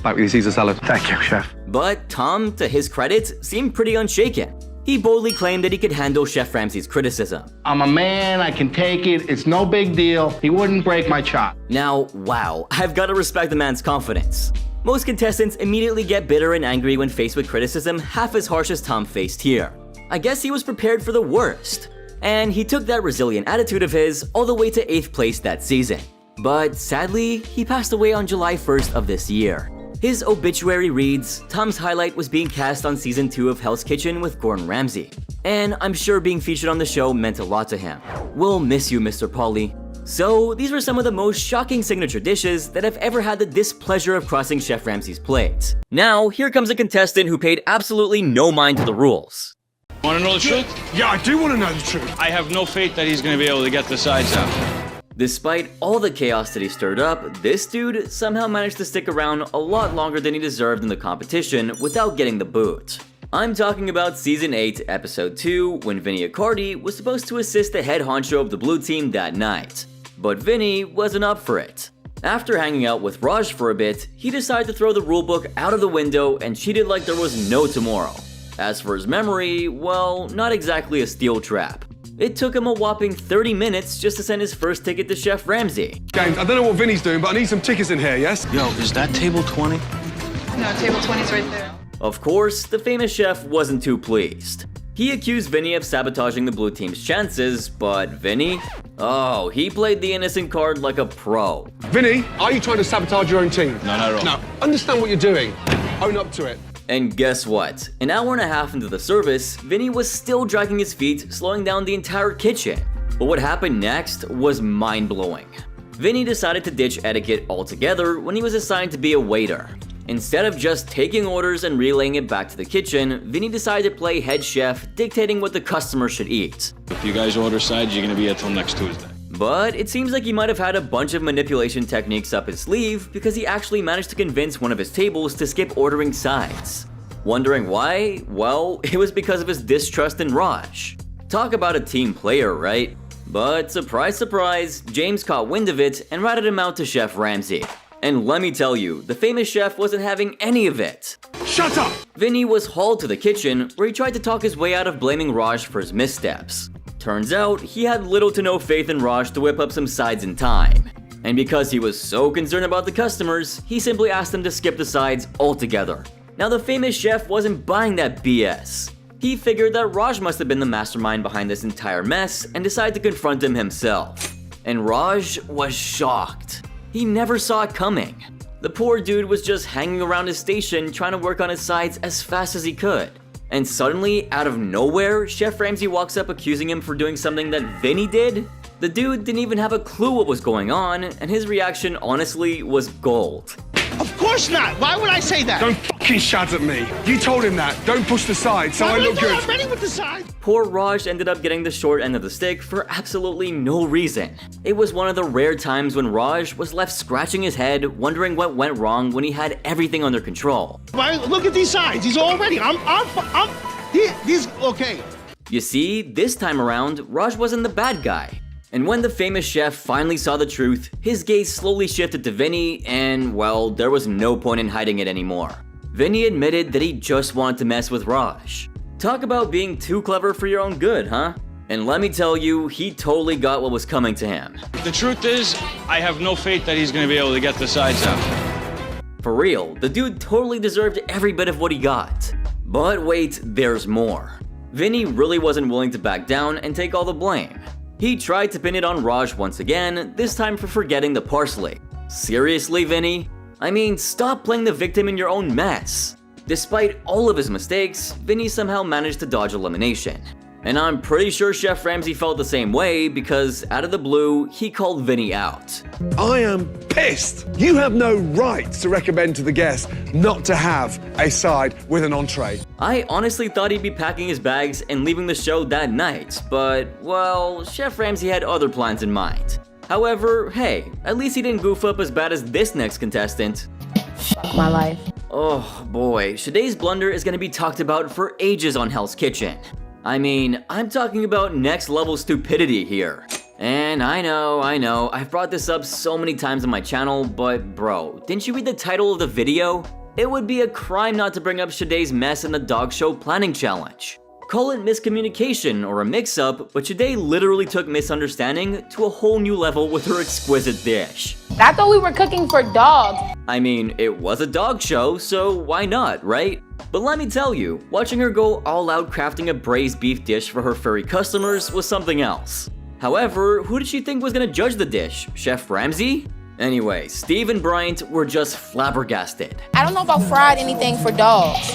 Back with your Caesar salad. Thank you, chef. But Tom, to his credit, seemed pretty unshaken. He boldly claimed that he could handle Chef Ramsay's criticism. I'm a man, I can take it, it's no big deal. He wouldn't break my chop. Now, wow, I've got to respect the man's confidence. Most contestants immediately get bitter and angry when faced with criticism half as harsh as Tom faced here. I guess he was prepared for the worst. And he took that resilient attitude of his all the way to 8th place that season. But sadly, he passed away on July 1st of this year. His obituary reads, Tom's highlight was being cast on season 2 of Hell's Kitchen with Gordon Ramsay. And I'm sure being featured on the show meant a lot to him. We'll miss you, Mr. Pauly. So, these were some of the most shocking signature dishes that have ever had the displeasure of crossing Chef Ramsay's plate. Now, here comes a contestant who paid absolutely no mind to the rules. Want to know the truth? Yeah, I do want to know the truth. I have no faith that he's going to be able to get the sides out. Despite all the chaos that he stirred up, this dude somehow managed to stick around a lot longer than he deserved in the competition without getting the boot. I'm talking about Season 8, Episode 2, when Vinny Accardi was supposed to assist the head honcho of the blue team that night. But Vinny wasn't up for it. After hanging out with Raj for a bit, he decided to throw the rulebook out of the window and cheated like there was no tomorrow. As for his memory, well, not exactly a steel trap. It took him a whopping 30 minutes just to send his first ticket to Chef Ramsay. James, I don't know what Vinny's doing, but I need some tickets in here, yes? Yo, is that table 20? No, table 20's right there. Of course, the famous chef wasn't too pleased. He accused Vinny of sabotaging the blue team's chances, but Vinny? Oh, he played the innocent card like a pro. Vinny, are you trying to sabotage your own team? No, not at all. No, understand what you're doing. Own up to it. And guess what? An hour and a half into the service, Vinny was still dragging his feet, slowing down the entire kitchen. But what happened next was mind-blowing. Vinny decided to ditch etiquette altogether when he was assigned to be a waiter. Instead of just taking orders and relaying it back to the kitchen, Vinny decided to play head chef, dictating what the customer should eat. If you guys order sides, you're gonna be here till next Tuesday. But it seems like he might have had a bunch of manipulation techniques up his sleeve because he actually managed to convince one of his tables to skip ordering sides. Wondering why? Well, it was because of his distrust in Raj. Talk about a team player, right? But surprise, surprise, James caught wind of it and ratted him out to Chef Ramsay. And let me tell you, the famous chef wasn't having any of it. Shut up! Vinny was hauled to the kitchen where he tried to talk his way out of blaming Raj for his missteps. Turns out, he had little to no faith in Raj to whip up some sides in time. And because he was so concerned about the customers, he simply asked them to skip the sides altogether. Now the famous chef wasn't buying that BS. He figured that Raj must have been the mastermind behind this entire mess and decided to confront him himself. And Raj was shocked. He never saw it coming. The poor dude was just hanging around his station trying to work on his sides as fast as he could. And suddenly, out of nowhere, Chef Ramsay walks up accusing him for doing something that Vinny did? The dude didn't even have a clue what was going on, and his reaction honestly was gold. Of course not. Why would I say that? Don't fucking shout at me. You told him that. Don't push the side, so I look good. I'm ready with the side. Poor Raj ended up getting the short end of the stick for absolutely no reason. It was one of the rare times when Raj was left scratching his head, wondering what went wrong when he had everything under control. Why? Look at these sides. He's all ready. He's okay. You see, this time around, Raj wasn't the bad guy. And when the famous chef finally saw the truth, his gaze slowly shifted to Vinny, and well, there was no point in hiding it anymore. Vinny admitted that he just wanted to mess with Raj. Talk about being too clever for your own good, huh? And let me tell you, he totally got what was coming to him. The truth is, I have no faith that he's gonna be able to get the sides out. For real, the dude totally deserved every bit of what he got. But wait, there's more. Vinny really wasn't willing to back down and take all the blame. He tried to pin it on Raj once again, this time for forgetting the parsley. Seriously, Vinny? I mean, stop playing the victim in your own mess. Despite all of his mistakes, Vinny somehow managed to dodge elimination. And I'm pretty sure Chef Ramsay felt the same way because, out of the blue, he called Vinny out. I am pissed. You have no right to recommend to the guests not to have a side with an entree. I honestly thought he'd be packing his bags and leaving the show that night, but, well, Chef Ramsay had other plans in mind. However, hey, at least he didn't goof up as bad as this next contestant. Fuck my life. Oh boy, Shaday's blunder is gonna be talked about for ages on Hell's Kitchen. I mean, I'm talking about next level stupidity here. And I know, I've brought this up so many times on my channel, but bro, didn't you read the title of the video? It would be a crime not to bring up Shaday's mess in the dog show planning challenge. Call it miscommunication or a mix-up, but Shaday literally took misunderstanding to a whole new level with her exquisite dish. I thought we were cooking for dogs. I mean, it was a dog show, so why not, right? But let me tell you, watching her go all out crafting a braised beef dish for her furry customers was something else. However, who did she think was gonna judge the dish? Chef Ramsay? Anyway, Steve and Bryant were just flabbergasted. I don't know about fried anything for dogs.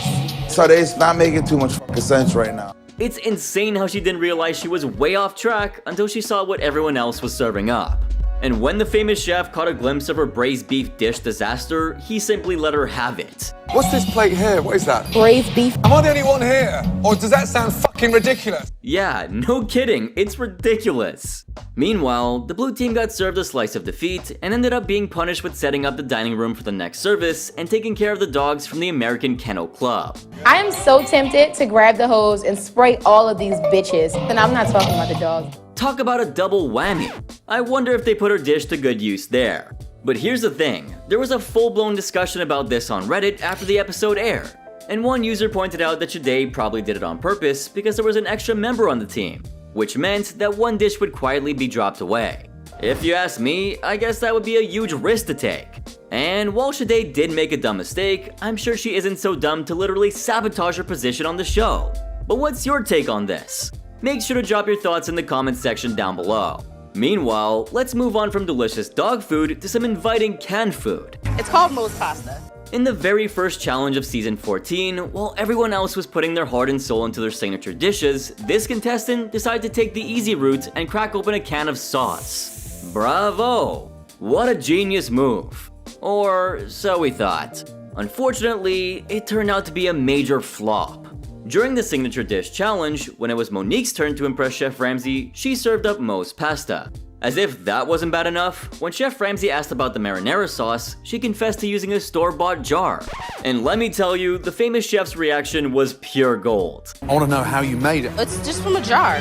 So it's not making too much fucking sense right now. It's insane how she didn't realize she was way off track until she saw what everyone else was serving up. And when the famous chef caught a glimpse of her braised beef dish disaster, he simply let her have it. What's this plate here? What is that? Braised beef. Am I the only one here? Or does that sound fucking ridiculous? Yeah, no kidding, it's ridiculous. Meanwhile, the blue team got served a slice of defeat and ended up being punished with setting up the dining room for the next service and taking care of the dogs from the American Kennel Club. I am so tempted to grab the hose and spray all of these bitches. And I'm not talking about the dogs. Talk about a double whammy. I wonder if they put her dish to good use there. But here's the thing, there was a full-blown discussion about this on Reddit after the episode aired. And one user pointed out that Shaday probably did it on purpose because there was an extra member on the team, which meant that one dish would quietly be dropped away. If you ask me, I guess that would be a huge risk to take. And while Shaday did make a dumb mistake, I'm sure she isn't so dumb to literally sabotage her position on the show. But what's your take on this? Make sure to drop your thoughts in the comments section down below. Meanwhile, let's move on from delicious dog food to some inviting canned food. It's called Moe's pasta. In the very first challenge of season 14, while everyone else was putting their heart and soul into their signature dishes, this contestant decided to take the easy route and crack open a can of sauce. Bravo! What a genius move. Or so we thought. Unfortunately, it turned out to be a major flop. During the signature dish challenge, when it was Monique's turn to impress Chef Ramsay, she served up most pasta. As if that wasn't bad enough, when Chef Ramsay asked about the marinara sauce, she confessed to using a store-bought jar. And let me tell you, the famous chef's reaction was pure gold. I want to know how you made it. It's just from a jar.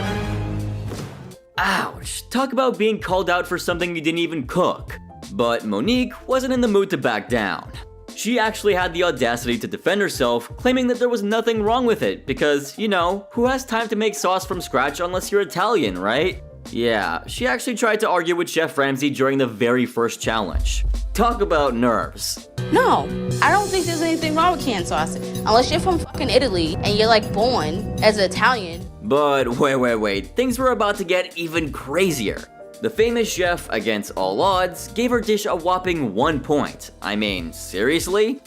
Ouch, talk about being called out for something you didn't even cook. But Monique wasn't in the mood to back down. She actually had the audacity to defend herself, claiming that there was nothing wrong with it because, you know, who has time to make sauce from scratch unless you're Italian, right? Yeah, she actually tried to argue with Chef Ramsay during the very first challenge. Talk about nerves. No, I don't think there's anything wrong with canned sauce. Unless you're from fucking Italy and you're like born as an Italian. But wait, things were about to get even crazier. The famous chef, against all odds, gave her dish a whopping 1 point. I mean, seriously?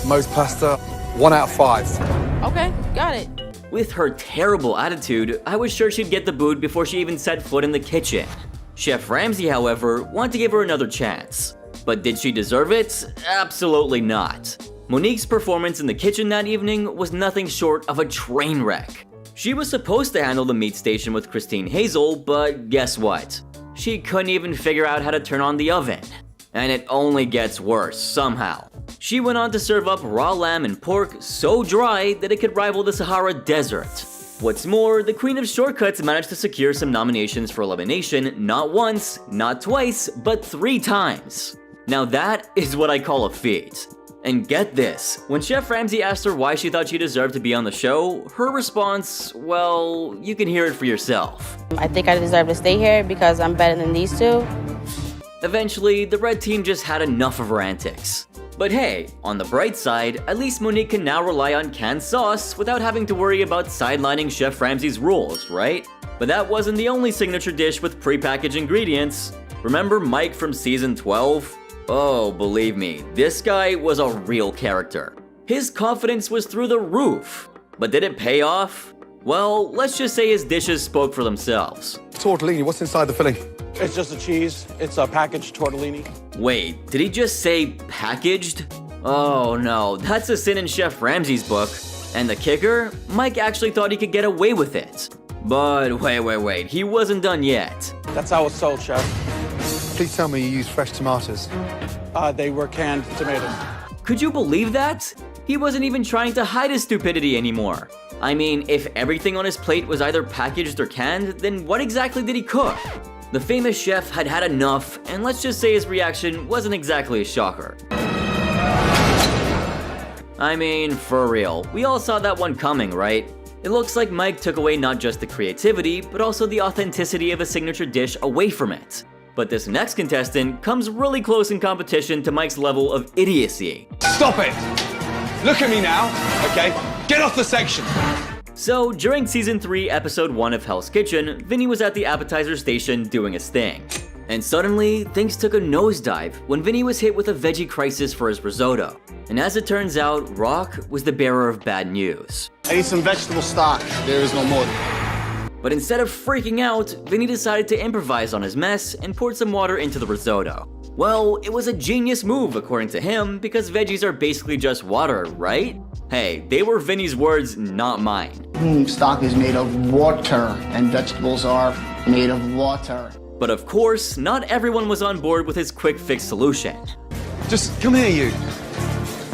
Most pasta, 1 out of 5. Okay, got it. With her terrible attitude, I was sure she'd get the boot before she even set foot in the kitchen. Chef Ramsay, however, wanted to give her another chance. But did she deserve it? Absolutely not. Monique's performance in the kitchen that evening was nothing short of a train wreck. She was supposed to handle the meat station with Christine Hazel, but guess what? She couldn't even figure out how to turn on the oven. And it only gets worse, somehow. She went on to serve up raw lamb and pork so dry that it could rival the Sahara Desert. What's more, the Queen of Shortcuts managed to secure some nominations for elimination not once, not twice, but 3 times. Now that is what I call a feat. And get this, when Chef Ramsay asked her why she thought she deserved to be on the show, her response, well, you can hear it for yourself. I think I deserve to stay here because I'm better than these two. Eventually, the red team just had enough of her antics. But hey, on the bright side, at least Monique can now rely on canned sauce without having to worry about sidelining Chef Ramsay's rules, right? But that wasn't the only signature dish with prepackaged ingredients. Remember Mike from season 12? Oh, believe me, this guy was a real character. His confidence was through the roof. But did it pay off? Well, let's just say his dishes spoke for themselves. Tortellini, what's inside the filling? It's just a cheese. It's a packaged tortellini. Wait, did he just say packaged? Oh no, that's a sin in Chef Ramsay's book. And the kicker? Mike actually thought he could get away with it. But wait, he wasn't done yet. That's how it's sold, Chef. Please tell me you use fresh tomatoes. They were canned tomatoes. Could you believe that? He wasn't even trying to hide his stupidity anymore. I mean, if everything on his plate was either packaged or canned, then what exactly did he cook? The famous chef had had enough, and let's just say his reaction wasn't exactly a shocker. I mean, for real, we all saw that one coming, right? It looks like Mike took away not just the creativity, but also the authenticity of a signature dish away from it. But this next contestant comes really close in competition to Mike's level of idiocy. Stop it! Look at me now, okay? Get off the section! So, during Season 3, Episode 1 of Hell's Kitchen, Vinny was at the appetizer station doing his thing. And suddenly, things took a nosedive when Vinny was hit with a veggie crisis for his risotto. And as it turns out, Rock was the bearer of bad news. I need some vegetable stock. There is no more. But instead of freaking out, Vinny decided to improvise on his mess and poured some water into the risotto. Well, it was a genius move according to him because veggies are basically just water, right? Hey, they were Vinny's words, not mine. Stock is made of water and vegetables are made of water. But of course, not everyone was on board with his quick fix solution. Just come here, you.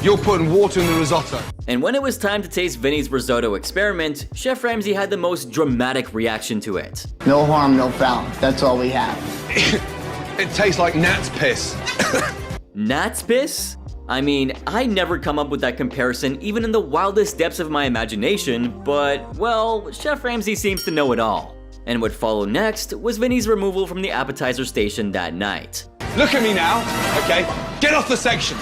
You're putting water in the risotto. And when it was time to taste Vinny's risotto experiment, Chef Ramsay had the most dramatic reaction to it. No harm, no foul. That's all we have. It tastes like gnat's piss. Gnat's piss? I mean, I never come up with that comparison even in the wildest depths of my imagination, but, well, Chef Ramsay seems to know it all. And what followed next was Vinny's removal from the appetizer station that night. Look at me now, okay? Get off the section.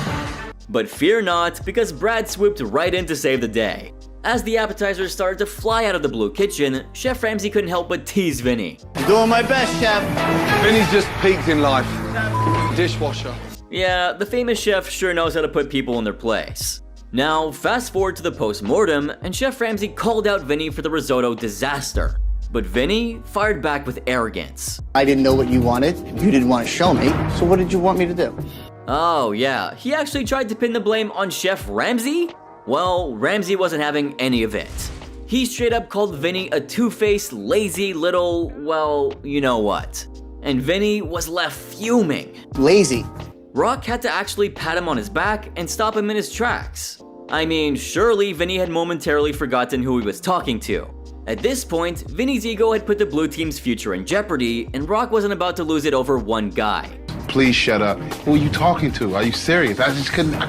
But fear not, because Brad swooped right in to save the day. As the appetizers started to fly out of the blue kitchen, Chef Ramsay couldn't help but tease Vinny. I'm doing my best, Chef. Vinny's just peaked in life. Dishwasher. Yeah, the famous chef sure knows how to put people in their place. Now, fast forward to the post-mortem, and Chef Ramsay called out Vinny for the risotto disaster. But Vinny fired back with arrogance. I didn't know what you wanted, and you didn't want to show me, so what did you want me to do? Oh yeah, he actually tried to pin the blame on Chef Ramsay? Well, Ramsay wasn't having any of it. He straight up called Vinny a two-faced, lazy little, well, you know what. And Vinny was left fuming. Lazy. Rock had to actually pat him on his back and stop him in his tracks. I mean, surely Vinny had momentarily forgotten who he was talking to. At this point, Vinny's ego had put the blue team's future in jeopardy, and Rock wasn't about to lose it over one guy. Please shut up. Who are you talking to? Are you serious? I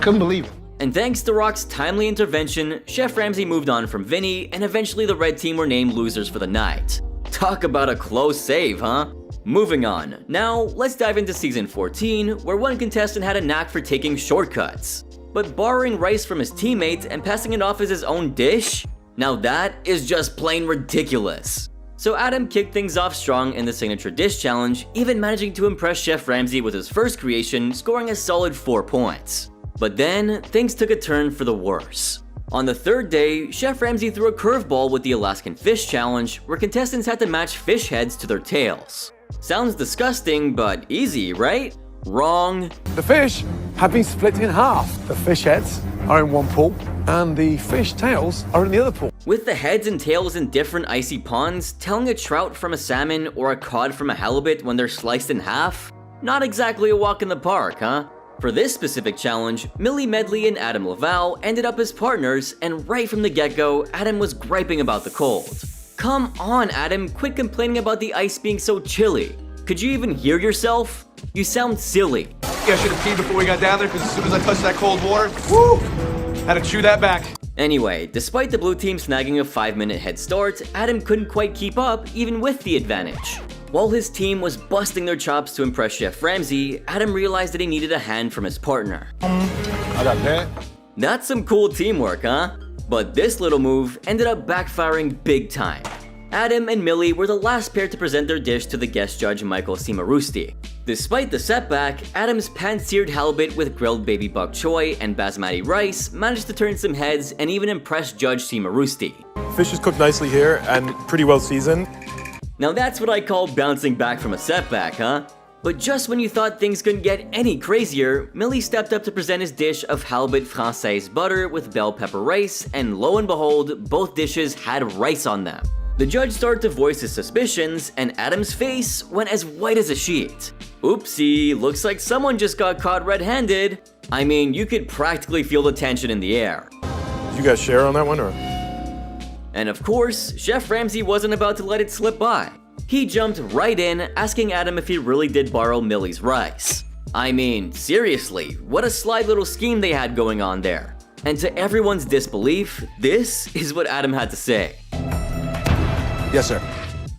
couldn't believe it. And thanks to Rock's timely intervention, Chef Ramsay moved on from Vinny, and eventually the red team were named losers for the night. Talk about a close save, huh? Moving on, now let's dive into season 14, where one contestant had a knack for taking shortcuts. But borrowing rice from his teammates and passing it off as his own dish? Now that is just plain ridiculous. So Adam kicked things off strong in the signature dish challenge, even managing to impress Chef Ramsay with his first creation, scoring a solid 4 points. But then, things took a turn for the worse. On the third day, Chef Ramsay threw a curveball with the Alaskan Fish Challenge, where contestants had to match fish heads to their tails. Sounds disgusting, but easy, right? Wrong. The fish have been split in half. The fish heads are in one pool, and the fish tails are in the other pool. With the heads and tails in different icy ponds, telling a trout from a salmon or a cod from a halibut when they're sliced in half? Not exactly a walk in the park, huh? For this specific challenge, Millie Medley and Adam Laval ended up as partners, and right from the get-go, Adam was griping about the cold. Come on, Adam, quit complaining about the ice being so chilly. Could you even hear yourself? You sound silly. Yeah, I should have peed before we got down there, because as soon as I touched that cold water, woo! Had to chew that back. Anyway, despite the blue team snagging a 5-minute head start, Adam couldn't quite keep up, even with the advantage. While his team was busting their chops to impress Chef Ramsay, Adam realized that he needed a hand from his partner. I got that. That's some cool teamwork, huh? But this little move ended up backfiring big time. Adam and Millie were the last pair to present their dish to the guest judge Michael Simarusti. Despite the setback, Adam's pan-seared halibut with grilled baby bok choy and basmati rice managed to turn some heads and even impress Judge Simarusti. Fish is cooked nicely here and pretty well seasoned. Now that's what I call bouncing back from a setback, huh? But just when you thought things couldn't get any crazier, Millie stepped up to present his dish of halibut française butter with bell pepper rice, and lo and behold, both dishes had rice on them. The judge started to voice his suspicions, and Adam's face went as white as a sheet. Oopsie, looks like someone just got caught red-handed. I mean, you could practically feel the tension in the air. Did you guys share on that one, or? And of course, Chef Ramsay wasn't about to let it slip by. He jumped right in, asking Adam if he really did borrow Millie's rice. I mean, seriously, what a sly little scheme they had going on there. And to everyone's disbelief, this is what Adam had to say. Yes, sir.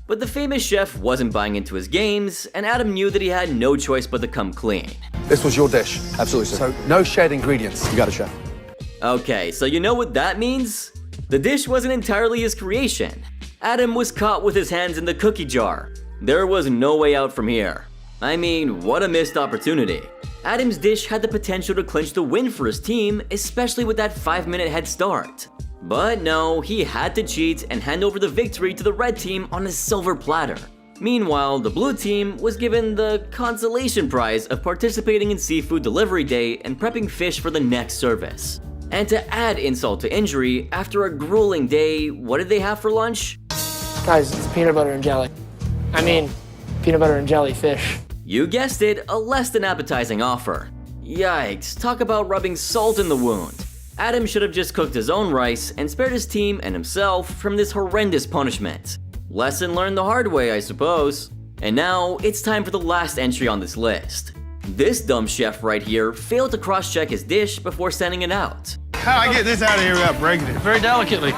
But the famous chef wasn't buying into his games, and Adam knew that he had no choice but to come clean. This was your dish. Absolutely, sir. So, no shared ingredients. You got it, chef. Okay, so you know what that means? The dish wasn't entirely his creation. Adam was caught with his hands in the cookie jar. There was no way out from here. I mean, what a missed opportunity. Adam's dish had the potential to clinch the win for his team, especially with that 5-minute head start. But no, he had to cheat and hand over the victory to the red team on a silver platter. Meanwhile, the blue team was given the consolation prize of participating in Seafood Delivery Day and prepping fish for the next service. And to add insult to injury, after a grueling day, what did they have for lunch? Guys, it's peanut butter and jelly. I mean, peanut butter and jelly fish. You guessed it, a less than appetizing offer. Yikes, talk about rubbing salt in the wound. Adam should have just cooked his own rice and spared his team and himself from this horrendous punishment. Lesson learned the hard way, I suppose. And now, it's time for the last entry on this list. This dumb chef right here failed to cross-check his dish before sending it out. How do I get this out of here without breaking it? Very delicately.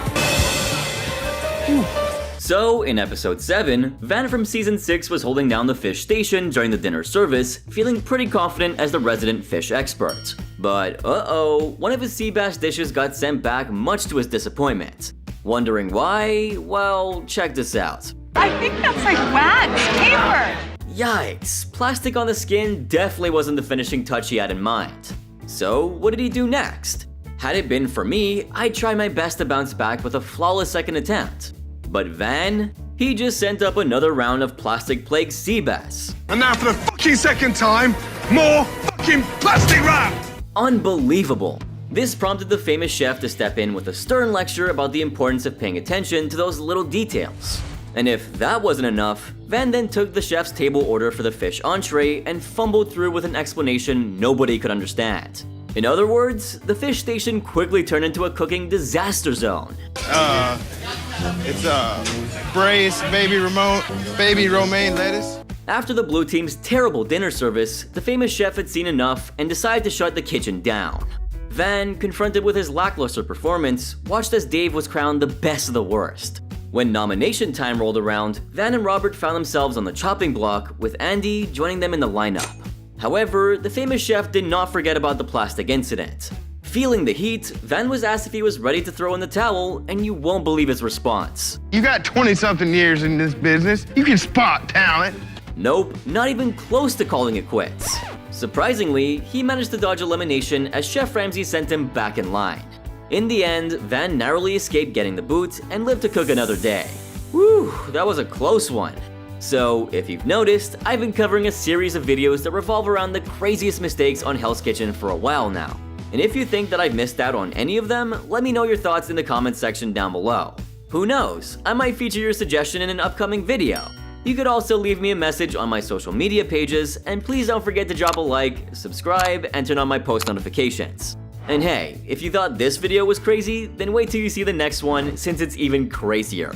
So, in episode 7, Van from season 6 was holding down the fish station during the dinner service, feeling pretty confident as the resident fish expert. But one of his sea bass dishes got sent back, much to his disappointment. Wondering why? Well, check this out. I think that's like wax, paper. Yikes, plastic on the skin definitely wasn't the finishing touch he had in mind. So what did he do next? Had it been for me, I'd try my best to bounce back with a flawless second attempt. But Van, he just sent up another round of plastic plague sea bass. And now for the fucking second time, more fucking plastic wrap! Unbelievable. This prompted the famous chef to step in with a stern lecture about the importance of paying attention to those little details. And if that wasn't enough, Van then took the chef's table order for the fish entree and fumbled through with an explanation nobody could understand. In other words, the fish station quickly turned into a cooking disaster zone. It's braised baby romaine lettuce. After the blue team's terrible dinner service, the famous chef had seen enough and decided to shut the kitchen down. Van, confronted with his lackluster performance, watched as Dave was crowned the best of the worst. When nomination time rolled around, Van and Robert found themselves on the chopping block, with Andy joining them in the lineup. However, the famous chef did not forget about the plastic incident. Feeling the heat, Van was asked if he was ready to throw in the towel, and you won't believe his response. You got 20-something years in this business. You can spot talent. Nope, not even close to calling it quits. Surprisingly, he managed to dodge elimination as Chef Ramsay sent him back in line. In the end, Van narrowly escaped getting the boot and lived to cook another day. Whew, that was a close one. So, if you've noticed, I've been covering a series of videos that revolve around the craziest mistakes on Hell's Kitchen for a while now. And if you think that I've missed out on any of them, let me know your thoughts in the comments section down below. Who knows, I might feature your suggestion in an upcoming video. You could also leave me a message on my social media pages, and please don't forget to drop a like, subscribe, and turn on my post notifications. And hey, if you thought this video was crazy, then wait till you see the next one since it's even crazier.